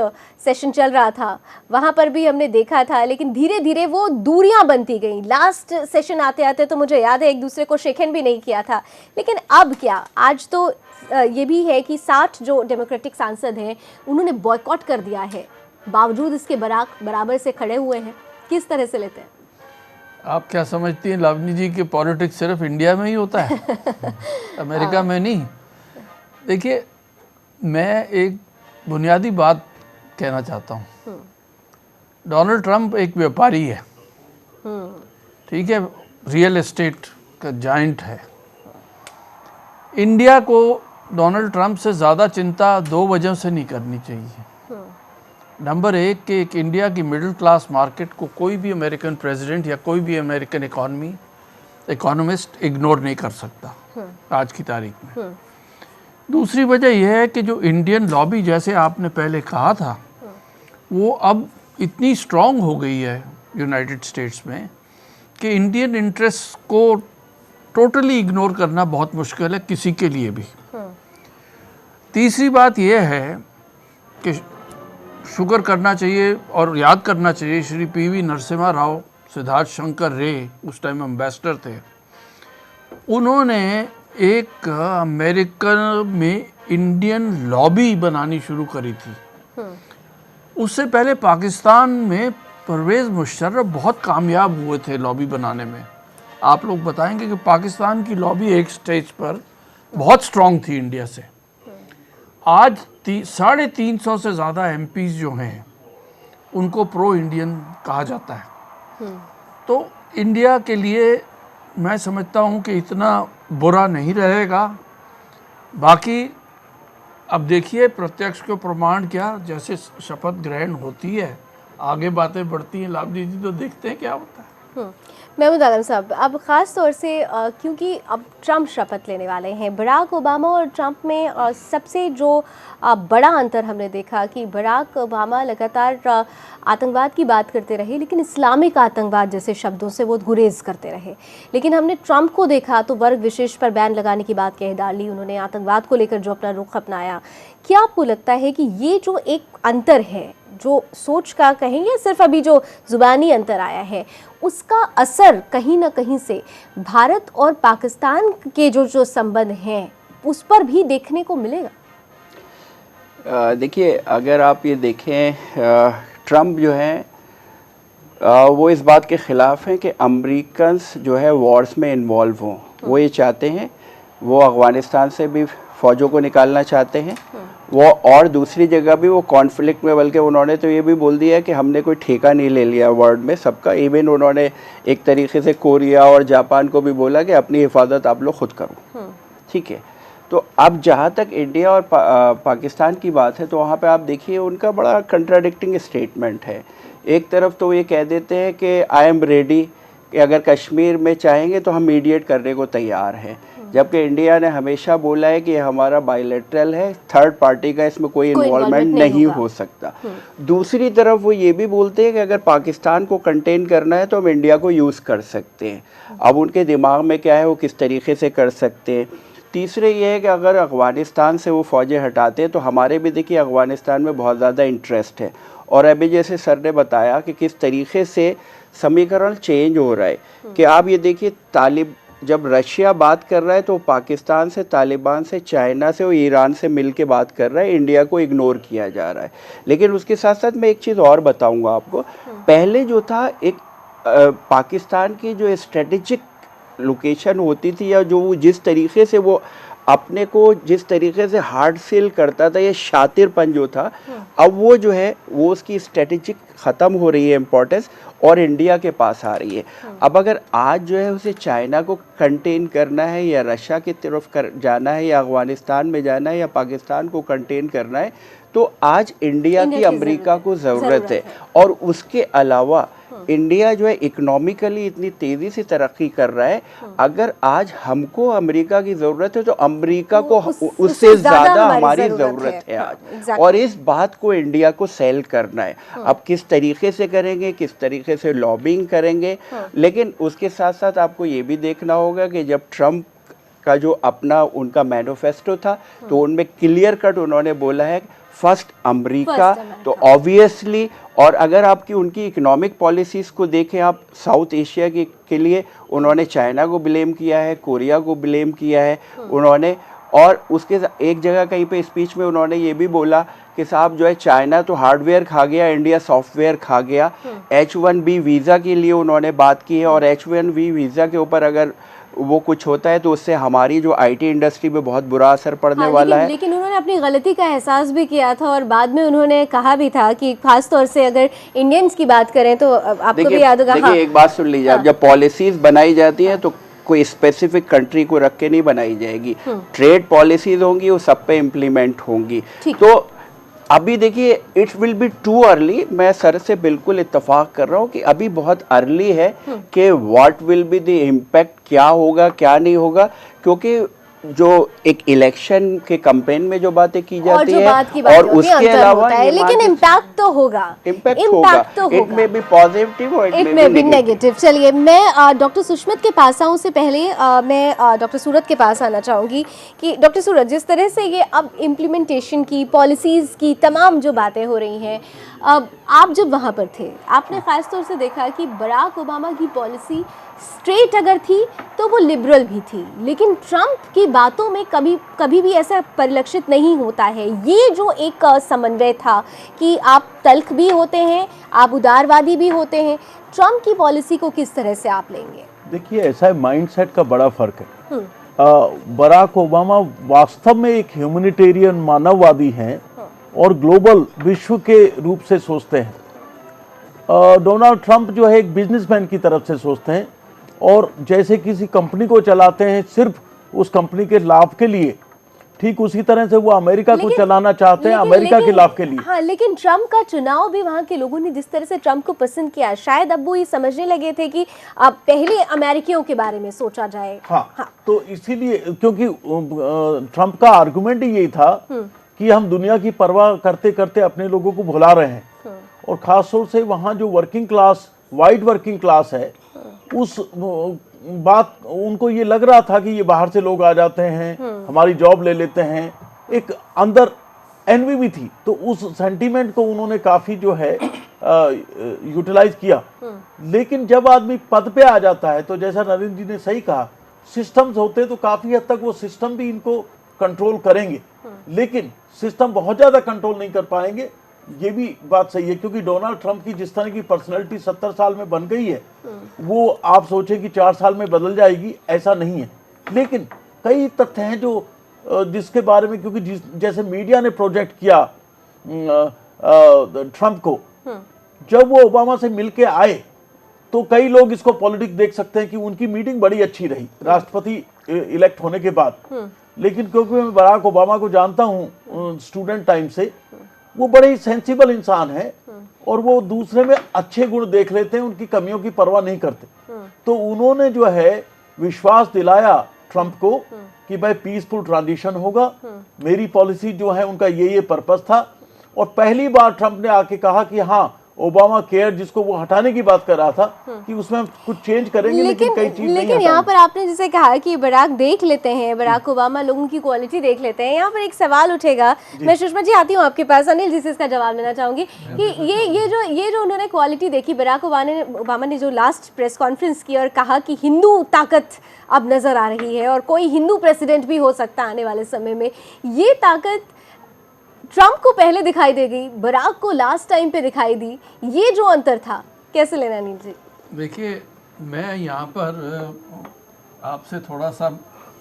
सेशन चल रहा था, वहाँ पर भी हमने देखा था, लेकिन धीरे धीरे वो दूरियां बनती गई। लास्ट सेशन आते आते तो मुझे याद है एक दूसरे को शेक हैंड भी नहीं किया था। लेकिन अब क्या, आज तो ये भी है कि 60 जो डेमोक्रेटिक सांसद हैं उन्होंने बॉयकॉट कर दिया है, बावजूद इसके बराक बराबर से खड़े हुए हैं। किस तरह से लेते हैं? आप क्या समझती हैं लावनी जी कि पॉलिटिक्स सिर्फ इंडिया में ही होता है, अमेरिका में नहीं? देखिए, मैं एक बुनियादी बात कहना चाहता हूँ। डोनाल्ड ट्रंप एक व्यापारी है, ठीक है, रियल एस्टेट का जायंट है। इंडिया को डोनाल्ड ट्रंप से ज़्यादा चिंता 2 वजहों से नहीं करनी चाहिए। नंबर 1 कि एक इंडिया की मिडिल क्लास मार्केट को कोई भी अमेरिकन प्रेसिडेंट या कोई भी अमेरिकन इकोनॉमिस्ट इग्नोर नहीं कर सकता आज की तारीख में। दूसरी वजह यह है कि जो इंडियन लॉबी, जैसे आपने पहले कहा था, वो अब इतनी स्ट्रांग हो गई है यूनाइटेड स्टेट्स में कि इंडियन इंटरेस्ट को टोटली इग्नोर करना बहुत मुश्किल है किसी के लिए भी। तीसरी बात यह है कि शुक्र करना चाहिए और याद करना चाहिए श्री पीवी नरसिम्हा राव, सिद्धार्थ शंकर रे उस टाइम एम्बेसडर थे, उन्होंने एक अमेरिकन में इंडियन लॉबी बनानी शुरू करी थी। उससे पहले पाकिस्तान में परवेज़ मुशर्रफ बहुत कामयाब हुए थे लॉबी बनाने में। आप लोग बताएंगे कि पाकिस्तान की लॉबी एक स्टेज पर बहुत स्ट्रांग थी इंडिया से। आज 350 से ज़्यादा एमपीज जो हैं उनको प्रो इंडियन कहा जाता है। तो इंडिया के लिए मैं समझता हूँ कि इतना बुरा नहीं रहेगा। बाकी अब देखिए प्रत्यक्ष को प्रमाण क्या, जैसे शपथ ग्रहण होती है आगे बातें बढ़ती हैं। लाभजी जी तो देखते हैं क्या होता है। महमूद आलम साहब, अब ख़ास तौर से क्योंकि अब ट्रंप शपथ लेने वाले हैं, बराक ओबामा और ट्रंप में सबसे जो बड़ा अंतर हमने देखा कि बराक ओबामा लगातार आतंकवाद की बात करते रहे, लेकिन इस्लामिक आतंकवाद जैसे शब्दों से वो गुरेज करते रहे। लेकिन हमने ट्रंप को देखा तो वर्ग विशेष पर बैन लगाने की बात कह डाली उन्होंने, आतंकवाद को लेकर जो अपना रुख अपनाया। क्या आपको लगता है कि ये जो एक अंतर है, जो सोच का कहेंगे, सिर्फ अभी जो जुबानी अंतर आया है, उसका असर कहीं ना कहीं से भारत और पाकिस्तान के जो संबंध हैं उस पर भी देखने को मिलेगा? देखिए, अगर आप ये देखें, ट्रंप जो है वो इस बात के ख़िलाफ़ हैं कि अमेरिकन्स जो है वॉर्स में इन्वॉल्व हों। वो ये चाहते हैं, वो अफ़गानिस्तान से भी फ़ौजों को निकालना चाहते हैं, वो और दूसरी जगह भी वो कॉन्फ्लिक्ट में, बल्कि उन्होंने तो ये भी बोल दिया है कि हमने कोई ठेका नहीं ले लिया वर्ल्ड में सबका। इवन उन्होंने एक तरीके से कोरिया और जापान को भी बोला कि अपनी हिफाजत आप लोग खुद करो, ठीक है। तो अब जहाँ तक इंडिया और पाकिस्तान की बात है, तो वहाँ पे आप देखिए उनका बड़ा कंट्राडिक्टिंग स्टेटमेंट है। एक तरफ तो ये कह देते हैं कि आई एम रेडी, कि अगर कश्मीर में चाहेंगे तो हम मीडिएट करने को तैयार हैं, जबकि इंडिया ने हमेशा बोला है कि हमारा बायलैटरल है, थर्ड पार्टी का इसमें कोई इन्वॉल्वमेंट नहीं हो सकता। दूसरी तरफ वो ये भी बोलते हैं कि अगर पाकिस्तान को कंटेन करना है तो हम इंडिया को यूज़ कर सकते हैं। अब उनके दिमाग में क्या है, वो किस तरीके से कर सकते हैं। तीसरे ये है कि अगर अफ़गानिस्तान से वो फ़ौजें हटाते हैं तो हमारे भी देखिए अफ़गानिस्तान में बहुत ज़्यादा इंटरेस्ट है। और अभी जैसे सर ने बताया कि किस तरीके से समीकरण चेंज हो रहा है, कि आप ये देखिए, जब रशिया बात कर रहा है तो पाकिस्तान से, तालिबान से, चाइना से और ईरान से मिल के बात कर रहा है, इंडिया को इग्नोर किया जा रहा है। लेकिन उसके साथ साथ मैं एक चीज़ और बताऊंगा आपको। पहले जो था, एक पाकिस्तान की जो स्ट्रेटेजिक लोकेशन होती थी, या जो जिस तरीके से वो अपने को जिस तरीके से हार्ड सेल करता था, ये शातिरपन जो था, अब वो जो है वो उसकी स्ट्रेटेजिक ख़त्म हो रही है इम्पोर्टेंस, और इंडिया के पास आ रही है। अब अगर आज जो है उसे चाइना को कंटेन करना है, या रशिया की तरफ जाना है, या अफ़गानिस्तान में जाना है, या पाकिस्तान को कंटेन करना है, तो आज इंडिया की अमेरिका को ज़रूरत है। और उसके अलावा इंडिया जो है इकोनॉमिकली इतनी तेज़ी से तरक्की कर रहा है, अगर आज हमको अमेरिका की ज़रूरत है तो अमेरिका को उससे ज़्यादा हमारी ज़रूरत है आज। और इस बात को इंडिया को सेल करना है। अब किस तरीके से करेंगे, किस तरीके से लॉबिंग करेंगे, लेकिन उसके साथ साथ आपको ये भी देखना होगा कि जब ट्रंप का जो अपना उनका मैनिफेस्टो था, तो उनमें क्लियर कट उन्होंने बोला है फर्स्ट अमेरिका। तो ऑब्वियसली, और अगर आपकी उनकी इकोनॉमिक पॉलिसीज़ को देखें आप, साउथ एशिया के लिए उन्होंने चाइना को ब्लेम किया है, कोरिया को ब्लेम किया है उन्होंने। और उसके एक जगह कहीं पे स्पीच में उन्होंने ये भी बोला कि साहब जो है चाइना तो हार्डवेयर खा गया, इंडिया सॉफ्टवेयर खा गया। H1B वीज़ा के लिए उन्होंने बात की है, और H1B वीज़ा के ऊपर अगर वो कुछ होता है तो उससे हमारी जो IT इंडस्ट्री पे बहुत बुरा असर पड़ने वाला है। लेकिन उन्होंने अपनी गलती का एहसास भी किया था, और बाद में उन्होंने कहा भी था कि खास तौर से अगर इंडियंस की बात करें तो आपको भी याद होगा। देखिए, एक बात सुन लीजिए, अब जब पॉलिसीज बनाई जाती हैं तो कोई स्पेसिफिक कंट्री को रख के नहीं बनाई जाएगी। ट्रेड पॉलिसीज होंगी, वो सब पे इम्प्लीमेंट होंगी। तो अभी देखिए, it will be too early. मैं सर से बिल्कुल इत्तेफाक कर रहा हूँ कि अभी बहुत अर्ली है कि what will be the impact, क्या होगा क्या नहीं होगा, क्योंकि जो एक इलेक्शन के कैंपेन में जो बातें की जाती है और उसके अलावा, लेकिन इम्पैक्ट तो होगा, इम्पैक्ट होगा। इट में भी पॉजिटिव और इट में भी नेगेटिव। चलिए, मैं डॉक्टर सुष्मित के पास आऊँ से पहले मैं डॉक्टर सूरत के पास आना चाहूँगी कि डॉक्टर सूरत, जिस तरह से ये अब इम्प्लीमेंटेशन की, पॉलिसीज़ की तमाम जो बातें हो रही हैं, अब आप जब वहाँ पर थे, आपने ख़ास तौर से देखा कि बराक ओबामा की पॉलिसी स्ट्रेट अगर थी तो वो लिबरल भी थी, लेकिन ट्रंप की बातों में कभी भी ऐसा परिलक्षित नहीं होता है। ये जो एक समन्वय था कि आप तल्ख भी होते हैं, आप उदारवादी भी होते हैं, ट्रंप की पॉलिसी को किस तरह से आप लेंगे? देखिए, ऐसा है, माइंडसेट का बड़ा फर्क है। बराक ओबामा वास्तव में एक ह्यूमैनिटेरियन मानववादी हैं और ग्लोबल विश्व के रूप से सोचते हैं। डोनाल्ड ट्रंप जो है एक बिजनेसमैन की तरफ से सोचते हैं, और जैसे किसी कंपनी को चलाते हैं सिर्फ उस कंपनी के लाभ के लिए, ठीक उसी तरह से वो अमेरिका को लेकिन- चलाना चाहते हैं लेकिन- अमेरिका के लेकिन- लाभ के लिए। हाँ, लेकिन ट्रम्प का चुनाव भी वहां के लोगों ने जिस तरह से ट्रम्प को पसंद किया, शायद अब वो ये समझने लगे थे कि अब पहले अमेरिकियों के बारे में सोचा जाए। हाँ, तो इसीलिए क्योंकि ट्रम्प का आर्गुमेंट ही यही था कि हम दुनिया की परवाह करते करते अपने लोगों को भुला रहे हैं, और खास तौर से वहाँ जो working class, white working class है, उस बात उनको ये लग रहा था कि ये बाहर से लोग आ जाते हैं, हमारी जॉब ले लेते हैं, एक अंदर एनवी भी थी, तो उस सेंटीमेंट को उन्होंने काफी जो है यूटिलाइज किया। लेकिन जब आदमी पद पे आ जाता है तो जैसा नरेंद्र जी ने सही कहा, सिस्टम्स होते तो काफी हद तक वो सिस्टम भी इनको कंट्रोल करेंगे, लेकिन सिस्टम बहुत ज्यादा कंट्रोल नहीं कर पाएंगे, ये भी बात सही है। क्योंकि डोनाल्ड ट्रंप की जिस तरह की पर्सनैलिटी 70 साल में बन गई है, वो आप सोचें कि 4 साल में बदल जाएगी, ऐसा नहीं है। लेकिन कई तथ्य हैं जो जिसके बारे में, क्योंकि जैसे मीडिया ने प्रोजेक्ट किया ट्रंप को, जब वो ओबामा से मिलके आए तो कई लोग इसको पॉलिटिक्स देख सकते हैं कि उनकी मीटिंग बड़ी अच्छी रही राष्ट्रपति इलेक्ट होने के बाद। लेकिन क्योंकि मैं बराक ओबामा को जानता हूँ स्टूडेंट टाइम से, वो बड़े ही सेंसिबल इंसान है और वो दूसरे में अच्छे गुण देख लेते हैं, उनकी कमियों की परवाह नहीं करते। तो उन्होंने जो है विश्वास दिलाया ट्रंप को कि भाई पीसफुल ट्रांजिशन होगा, मेरी पॉलिसी जो है उनका ये पर्पस था। और पहली बार ट्रंप ने आके कहा कि हाँ, ओबामा केयर जिसको वो हटाने की बात कर रहा था कि उसमें हम कुछ चेंज करेंगे, लेकिन कई चीज नहीं लेकिन यहाँ पर आपने जैसे कहा कि बराक देख लेते हैं, बराक ओबामा लोगों की क्वालिटी देख लेते हैं, यहाँ पर एक सवाल उठेगा। मैं सुषमा जी आती हूँ आपके पास, अनिल जी से इसका जवाब लेना चाहूंगी कि ये जो उन्होंने क्वालिटी देखी, बराक ओबामा ने जो लास्ट प्रेस कॉन्फ्रेंस की और कहा कि हिंदू ताकत अब नजर आ रही है और कोई हिंदू प्रेसिडेंट भी हो सकता है आने वाले समय में, ये ताकत ट्रंप को पहले दिखाई दे गई, बराक को लास्ट टाइम पे दिखाई दी, ये जो अंतर था कैसे लेना अनिल जी? देखिए, मैं यहाँ पर आपसे थोड़ा सा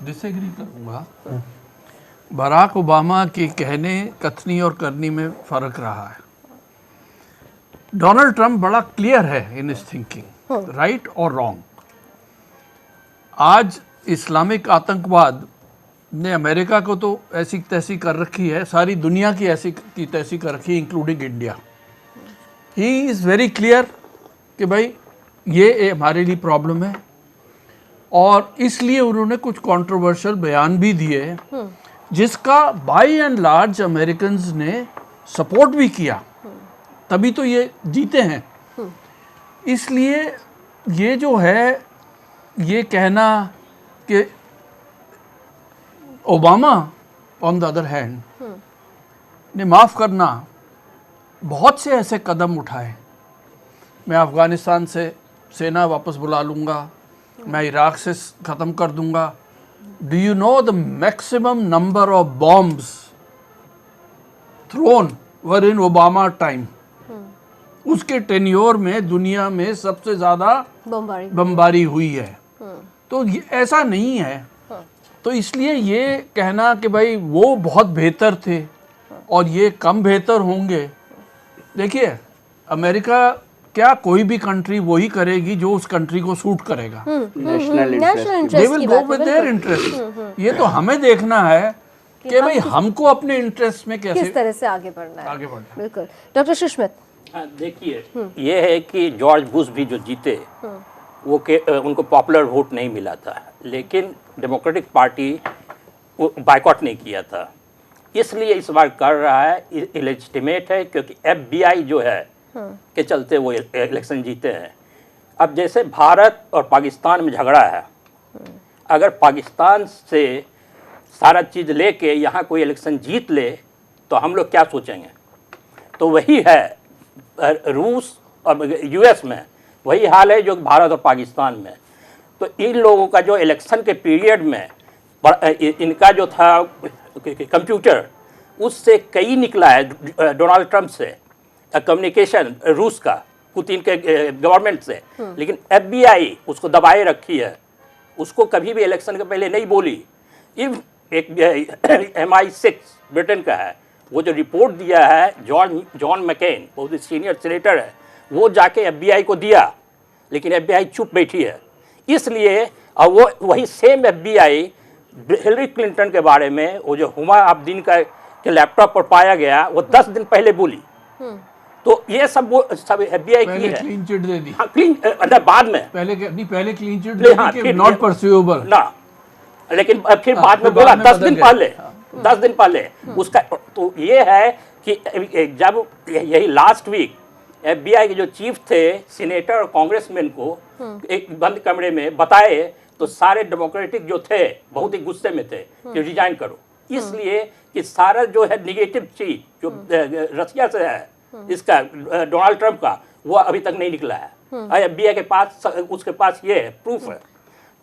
डिसएग्री करूँगा। बराक ओबामा के कहने, कथनी और करनी में फ़र्क रहा है। डोनाल्ड ट्रंप बड़ा क्लियर है इन इस थिंकिंग, राइट और रॉन्ग। आज इस्लामिक आतंकवाद ने अमेरिका को तो ऐसी तैसी कर रखी है, सारी दुनिया की ऐसी की तैसी कर रखी है, including India. He is very clear कि भाई ये हमारे लिए प्रॉब्लम है, और इसलिए उन्होंने कुछ कंट्रोवर्शियल बयान भी दिए जिसका बाय एंड लार्ज अमेरिकन्स ने सपोर्ट भी किया, तभी तो ये जीते हैं। इसलिए ये जो है, ये कहना कि Obama on the other hand ने, माफ़ करना, बहुत से ऐसे कदम उठाए। मैं अफ़गानिस्तान से सेना वापस बुला लूँगा, मैं इराक से ख़त्म कर दूँगा। Do you know the maximum number of bombs thrown were in Obama time? उसके टेन्योर में दुनिया में सबसे ज़्यादा बमबारी हुई है। तो ऐसा नहीं है। तो इसलिए ये कहना कि भाई वो बहुत बेहतर थे और ये कम बेहतर होंगे, देखिए अमेरिका क्या, कोई भी कंट्री वही करेगी जो उस कंट्री को सूट करेगा। National interest, they will go with their interest. ये तो हमें देखना है कि भाई हमको अपने इंटरेस्ट में किस तरह से आगे बढ़ना है। बिल्कुल। डॉक्टर सुष्मित, देखिए, ये है कि जॉर्ज बुश भी जो जीते वो उनको पॉपुलर वोट नहीं मिला था, लेकिन डेमोक्रेटिक पार्टी वो बायकॉट नहीं किया था, इसलिए इस बार कर रहा है। इलेजिटिमेट है क्योंकि FBI जो है के चलते वो इलेक्शन जीते हैं। अब जैसे भारत और पाकिस्तान में झगड़ा है, अगर पाकिस्तान से सारा चीज़ लेके यहाँ कोई इलेक्शन जीत ले तो हम लोग क्या सोचेंगे? तो वही है रूस और US में, वही हाल है जो भारत और पाकिस्तान में। तो इन लोगों का जो इलेक्शन के पीरियड में इनका जो था कंप्यूटर, उससे कई निकला है डोनाल्ड ट्रंप से कम्युनिकेशन, रूस का पुतिन के गवर्नमेंट से, लेकिन FBI उसको दबाए रखी है, उसको कभी भी इलेक्शन के पहले नहीं बोली। एक MI6 ब्रिटेन का है, वो जो रिपोर्ट दिया है जॉन मैकेन, बहुत ही सीनियर सीनेटर है, वो जाके FBI को दिया, लेकिन FBI चुप बैठी है। इसलिए अब वो वही सेम FBI हिलरी क्लिंटन के बारे में वो जो हुमा अब्दीन का के लैपटॉप पर पाया गया वो 10 दिन पहले बोली। तो ये सब वो सब FBI की पहले है। क्लीन चिट दे दी, हाँ, क्लीन बाद में पहले क्लीन चिट नहीं, दे हाँ, दी कि फिर- नॉट परस्यूएबल ना, लेकिन फिर हाँ, बाद फिर में बोला बाद में 10 बदल दिन गए। पहले, 10 दिन पहले उसका। तो ये है कि जब यही लास्ट वीक FBI के जो चीफ थे सीनेटर और कांग्रेसमैन को एक बंद कमरे में बताए तो सारे डेमोक्रेटिक जो थे बहुत ही गुस्से में थे कि रिजाइन करो, इसलिए कि सारा जो है निगेटिव चीज जो रसिया से है इसका डोनाल्ड ट्रंप का वो अभी तक नहीं निकला है। FBI के पास उसके पास ये है, प्रूफ है।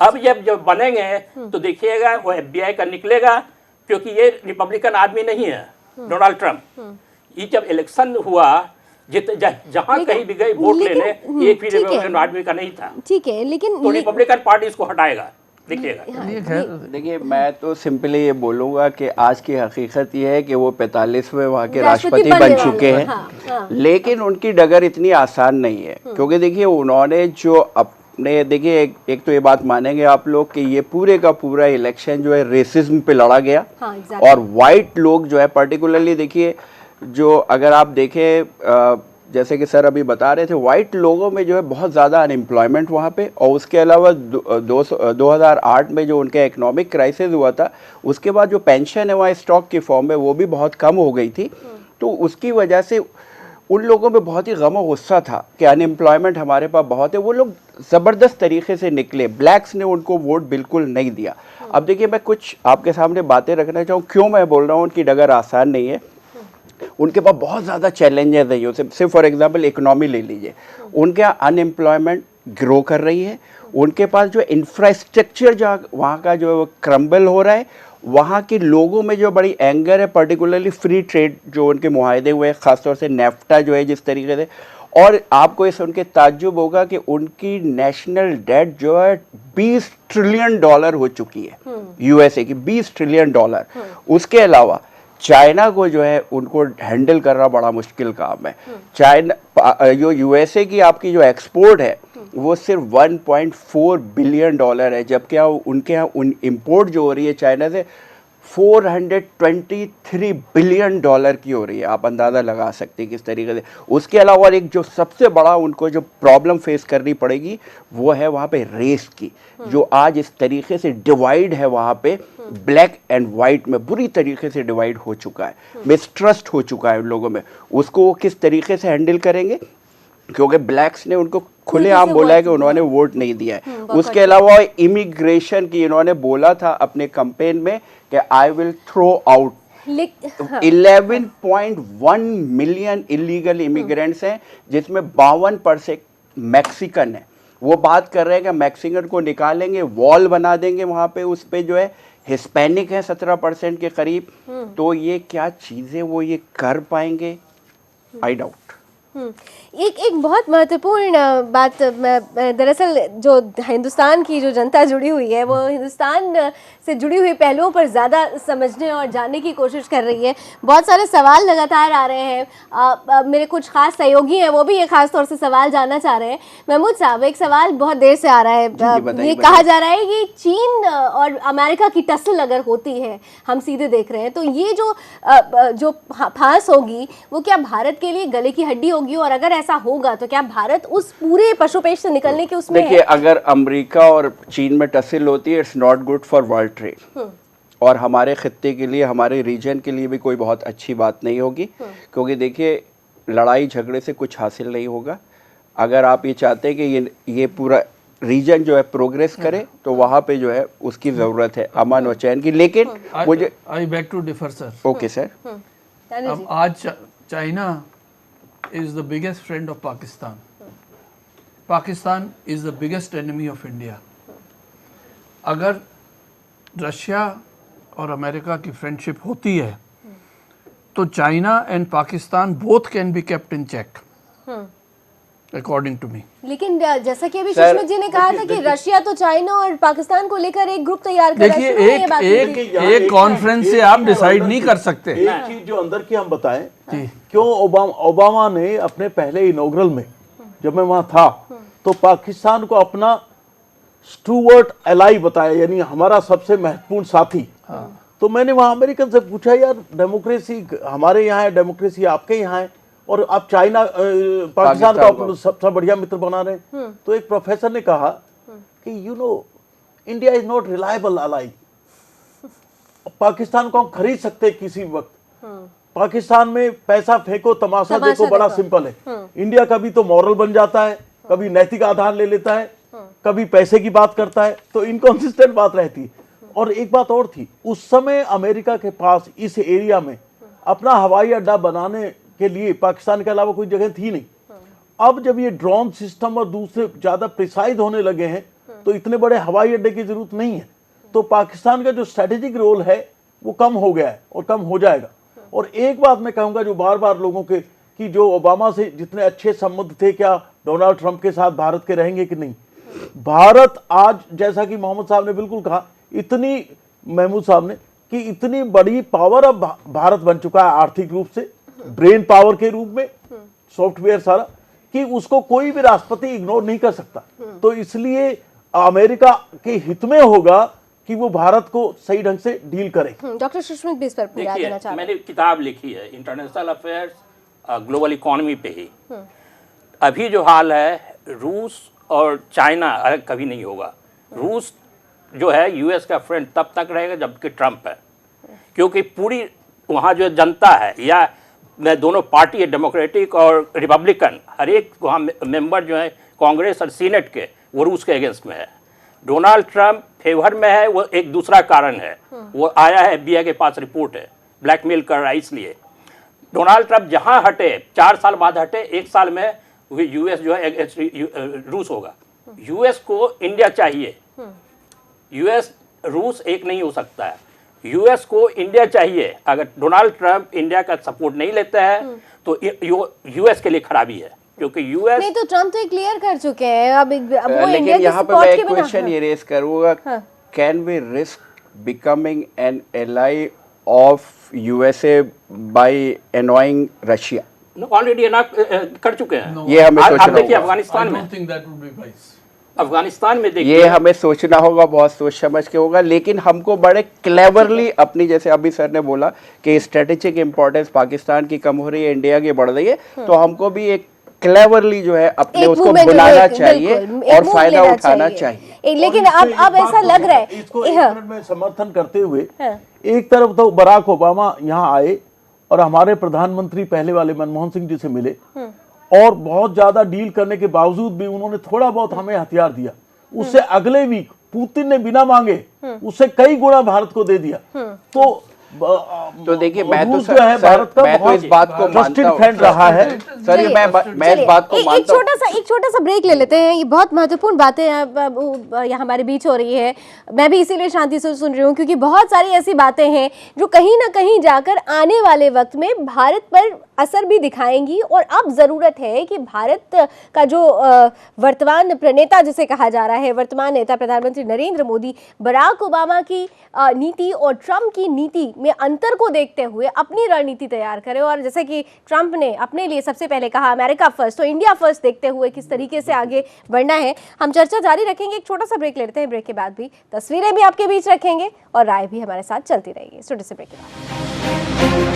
अब जब बनेंगे तो देखिएगा वो FBI का निकलेगा, क्योंकि ये रिपब्लिकन आदमी नहीं है डोनाल्ड ट्रंप। ये जब इलेक्शन हुआ जहां कहीं भी गए वोट लेने, एक भी रिपब्लिकन आदमी का नहीं था। ठीक है, लेकिन तो रिपब्लिकन पार्टी इसको हटाएगा, देखिएगा। ये खैर देखिए, मैं तो सिंपली ये बोलूँगा कि आज की हकीकत ये है कि वो 45वें वहाँ के राष्ट्रपति राष्ट्रपति बनने बन चुके वाले हैं। हैं। हाँ। लेकिन उनकी डगर इतनी आसान नहीं है, क्योंकि देखिए उन्होंने जो अपने देखिए एक तो ये बात मानेंगे आप लोग कि ये पूरे का पूरा इलेक्शन जो है रेसिज्म पे लड़ा गया। हाँ, exactly। और वाइट लोग जो है पर्टिकुलरली देखिए, जो अगर आप देखें जैसे कि सर अभी बता रहे थे, वाइट लोगों में जो है बहुत ज़्यादा अनएम्प्लॉयमेंट वहाँ पे, और उसके अलावा 2008 में जो उनका इकोनॉमिक क्राइसिस हुआ था उसके बाद जो पेंशन है वहाँ स्टॉक की फॉर्म में वो भी बहुत कम हो गई थी। तो उसकी वजह से उन लोगों में बहुत ही गम और गुस्सा था कि अनएम्प्लॉयमेंट हमारे पास बहुत है। वो लोग ज़बरदस्त तरीके से निकले, ब्लैक्स ने उनको वोट बिल्कुल नहीं दिया। अब देखिए, मैं कुछ आपके सामने बातें रखना चाहूँ, क्यों मैं बोल रहा हूँ उनकी डगर आसान नहीं है। उनके पास बहुत ज़्यादा चैलेंजेस है। सिर्फ फॉर एग्जांपल इकोनॉमी ले लीजिए, उनके यहाँ अनएम्प्लॉयमेंट ग्रो कर रही है, उनके पास जो इंफ्रास्ट्रक्चर जहाँ वहाँ का जो क्रम्बल हो रहा है, वहाँ के लोगों में जो बड़ी एंगर है, पर्टिकुलरली फ्री ट्रेड जो उनके मुआहदे हुए हैं, ख़ासतौर से नेफ्टा जो है जिस तरीके से। और आपको इस उनके ताज्जुब होगा कि उनकी नेशनल डेट जो है $20 ट्रिलियन हो चुकी है, USA की $20 ट्रिलियन। उसके अलावा चाइना को जो है उनको हैंडल करना बड़ा मुश्किल काम है। चाइना जो USA की आपकी जो एक्सपोर्ट है वो सिर्फ $1.4 बिलियन है, जबकि उनके यहाँ इंपोर्ट जो हो रही है चाइना से $423 बिलियन की हो रही है। आप अंदाज़ा लगा सकते हैं किस तरीके से। उसके अलावा एक जो सबसे बड़ा उनको जो प्रॉब्लम फेस करनी पड़ेगी वो है वहाँ पे रेस की, जो आज इस तरीके से डिवाइड है वहाँ पे, ब्लैक एंड वाइट में बुरी तरीके से डिवाइड हो चुका है, मिसट्रस्ट हो चुका है उन लोगों में। उसको वो किस तरीके से हैंडल करेंगे, क्योंकि ब्लैक्स ने उनको खुलेआम बोला है कि उन्होंने वोट नहीं दिया है। उसके अलावा इमिग्रेशन की इन्होंने बोला था अपने कैंपेन में कि I will throw out 11.1 million illegal immigrants हैं, जिसमें 52% मैक्सिकन है। वो बात कर रहे हैं कि मैक्सिकन को निकालेंगे, वॉल बना देंगे वहाँ पे, उस पे जो है हिस्पैनिक है 17% के करीब। तो ये क्या चीज़ें वो ये कर पाएंगे, आई डाउट। एक बहुत महत्वपूर्ण बात, मैं दरअसल जो हिंदुस्तान की जो जनता जुड़ी हुई है वो हिंदुस्तान से जुड़ी हुई पहलुओं पर ज़्यादा समझने और जानने की कोशिश कर रही है। बहुत सारे सवाल लगातार आ रहे हैं। मेरे कुछ खास सहयोगी हैं, वो भी ये खास तौर से सवाल जानना चाह रहे हैं। महमूद साहब, एक सवाल बहुत देर से आ रहा है। बताइए, ये कहा जा रहा है कि चीन और अमेरिका की टसल अगर होती है, हम सीधे देख रहे हैं, तो ये जो फांस होगी वो क्या भारत के लिए गले की हड्डी होगी? और अगर ऐसा होगा तो क्या भारत उस पूरे पशुपेश से निकलने के उसमें देखिए, अगर अमेरिका और चीन में टसल होती है, it's not good for world trade, और हमारे खित्ते के लिए, हमारे रीजन के लिए भी कोई बहुत अच्छी बात नहीं होगी। क्योंकि देखिए, लड़ाई झगड़े से कुछ हासिल नहीं होगा। अगर आप ये चाहते हैं कि ये पूरा रीजन जो है प्रोग्रेस करे, तो वहाँ पे जो है उसकी ज़रूरत है अमन और चैन की। लेकिन मुझे I beg to differ sir. Okay sir. अब आज China is the biggest friend of Pakistan. Pakistan is the biggest enemy of India. अगर रशिया और अमेरिका की फ्रेंडशिप होती है तो China and Pakistan both can be kept in check, according to me. लेकिन जैसा कि अभी सुषमा जी ने कहा था कि रशिया तो चाइना और पाकिस्तान को लेकर एक ग्रुप तैयार कर रहा है। देखिए, एक कॉन्फ्रेंस से आप डिसाइड नहीं कर सकते। एक चीज जो अंदर की हम बताएं, क्यों ओबामा ने अपने पहले इनॉग्रल में, जब मैं वहां था, तो पाकिस्तान को अपना स्टूवर्ट एलाई बताया, यानी हमारा सबसे महत्वपूर्ण साथी। तो मैंने वहाँ अमेरिकन से पूछा, यार डेमोक्रेसी हमारे यहाँ है, डेमोक्रेसी आपके यहाँ है, और आप चाइना पाकिस्तान का अपना सबसे बढ़िया मित्र बना रहे हैं। तो एक प्रोफेसर ने कहा कि you know India is not reliable ally. Pakistan को हम खरीद सकते हैं किसी वक्त। पाकिस्तान में पैसा फेंको तमाशा देखो, बड़ा सिंपल है। इंडिया कभी तो मॉरल बन जाता है, कभी नैतिक आधार ले लेता है, कभी पैसे की बात करता है, तो इनकॉन्सिस्टेंट बात रहती है। और एक बात और थी, उस समय अमेरिका के पास इस एरिया में अपना हवाई अड्डा बनाने के लिए पाकिस्तान के अलावा कोई जगह थी नहीं। अब जब ये ड्रोन सिस्टम और दूसरे ज्यादा प्रिसाइज होने लगे हैं, तो इतने बड़े हवाई अड्डे की जरूरत नहीं है। तो पाकिस्तान का जो स्ट्रेटेजिक रोल है वो कम हो गया है और कम हो जाएगा। और एक बात मैं कहूंगा जो बार बार लोगों के, कि जो ओबामा से जितने अच्छे संबंध थे, क्या डोनाल्ड ट्रंप के साथ भारत के रहेंगे कि नहीं। भारत आज, जैसा कि मोहम्मद साहब ने बिल्कुल कहा, इतनी, महमूद साहब ने, कि इतनी बड़ी पावर अब भारत बन चुका है आर्थिक रूप से, ब्रेन पावर के रूप में, सॉफ्टवेयर सारा, कि उसको कोई भी राष्ट्रपति इग्नोर नहीं कर सकता। तो इसलिए अमेरिका के हित में होगा कि वो भारत को सही ढंग से डील करे। डॉक्टर सुष्मित भी इस पर पूरा देना चाह रहे हैं। मैंने किताब लिखी है इंटरनेशनल अफेयर्स ग्लोबल इकोनॉमी पे ही। अभी जो हाल है, रूस और चाइना कभी नहीं होगा। रूस जो है यूएस का फ्रेंड तब तक रहेगा जबकि ट्रंप है, क्योंकि पूरी वहाँ जो जनता है, या मैं दोनों पार्टी है, डेमोक्रेटिक और रिपब्लिकन, हर एक वहाँ मेंबर जो है कांग्रेस और सीनेट के, वो रूस के अगेंस्ट में है। डोनाल्ड ट्रंप फेवर में है, वो एक दूसरा कारण है। वो आया है, FBI के पास रिपोर्ट है, ब्लैकमेल कर रहा है। इसलिए डोनाल्ड ट्रंप जहां हटे, 4 साल बाद हटे, 1 साल में यूएस जो है रूस होगा। यूएस को इंडिया चाहिए, यूएस रूस एक नहीं हो सकता है। यूएस को इंडिया चाहिए। अगर डोनाल्ड ट्रंप इंडिया का सपोर्ट नहीं लेता है तो यूएस के लिए खराबी है, क्योंकि यूएस नहीं, तो ट्रम्प तो क्लियर कर चुके हैं। अब वो लेकिन इंडिया यहाँ के पे सपोर्ट मैं के एक बिना। क्वेश्चन ये रेस करूंगा, can we risk becoming an ally of USA by annoying Russia? Already कर चुके हैं। ये हमें आप सोचना देखिए होगा। अफगानिस्तान में, अफगानिस्तान में देखिए, ये हमें सोचना होगा, बहुत सोच समझ के होगा। लेकिन हमको बड़े क्लेवरली अपनी, जैसे अभी सर ने बोला कि स्ट्रेटेजिक इंपॉर्टेंस पाकिस्तान की कम हो रही है, इंडिया की बढ़ रही है, तो हमको भी एक क्लेवरली जो है अपने उसको बुलाना चाहिए और फायदा उठाना चाहिए। लेकिन अब ऐसा लग रहा है, इसको एक मिनट में समर्थन करते हुए, एक तरफ तो बराक ओबामा यहाँ आए और हमारे प्रधानमंत्री पहले वाले मनमोहन सिंह जी से मिले, और बहुत ज्यादा डील करने के बावजूद भी उन्होंने थोड़ा बहुत हमें हथियार दिया। उससे अगले वीक पुतिन ने बिना मांगे उससे कई गुना भारत को दे दिया। तो देखिए, मैं तो रूस जो है भारत का मैं तो इस बात को मानता हूँ, फ्रेंड रहा है। सर ये मैं इस बात को मानता हूँ। एक छोटा सा ब्रेक ले लेते हैं। ये बहुत महत्वपूर्ण बातें यहाँ हमारे बीच हो रही है। मैं भी इसीलिए शांति से सुन रही हूँ, क्योंकि बहुत सारी ऐसी बातें हैं जो कहीं ना कहीं जाकर आने वाले वक्त में भारत पर असर भी दिखाएंगी। और अब ज़रूरत है कि भारत का जो वर्तमान प्रणेता जिसे कहा जा रहा है, वर्तमान नेता प्रधानमंत्री नरेंद्र मोदी, बराक ओबामा की नीति और ट्रंप की नीति में अंतर को देखते हुए अपनी रणनीति तैयार करे। और जैसे कि ट्रंप ने अपने लिए सबसे पहले कहा अमेरिका फर्स्ट, तो इंडिया फर्स्ट देखते हुए किस तरीके से आगे बढ़ना है, हम चर्चा जारी रखेंगे। एक छोटा सा ब्रेक लेते हैं। ब्रेक के बाद भी तस्वीरें भी आपके बीच रखेंगे और राय भी हमारे साथ चलती रहेगी। छोटे से ब्रेक के बाद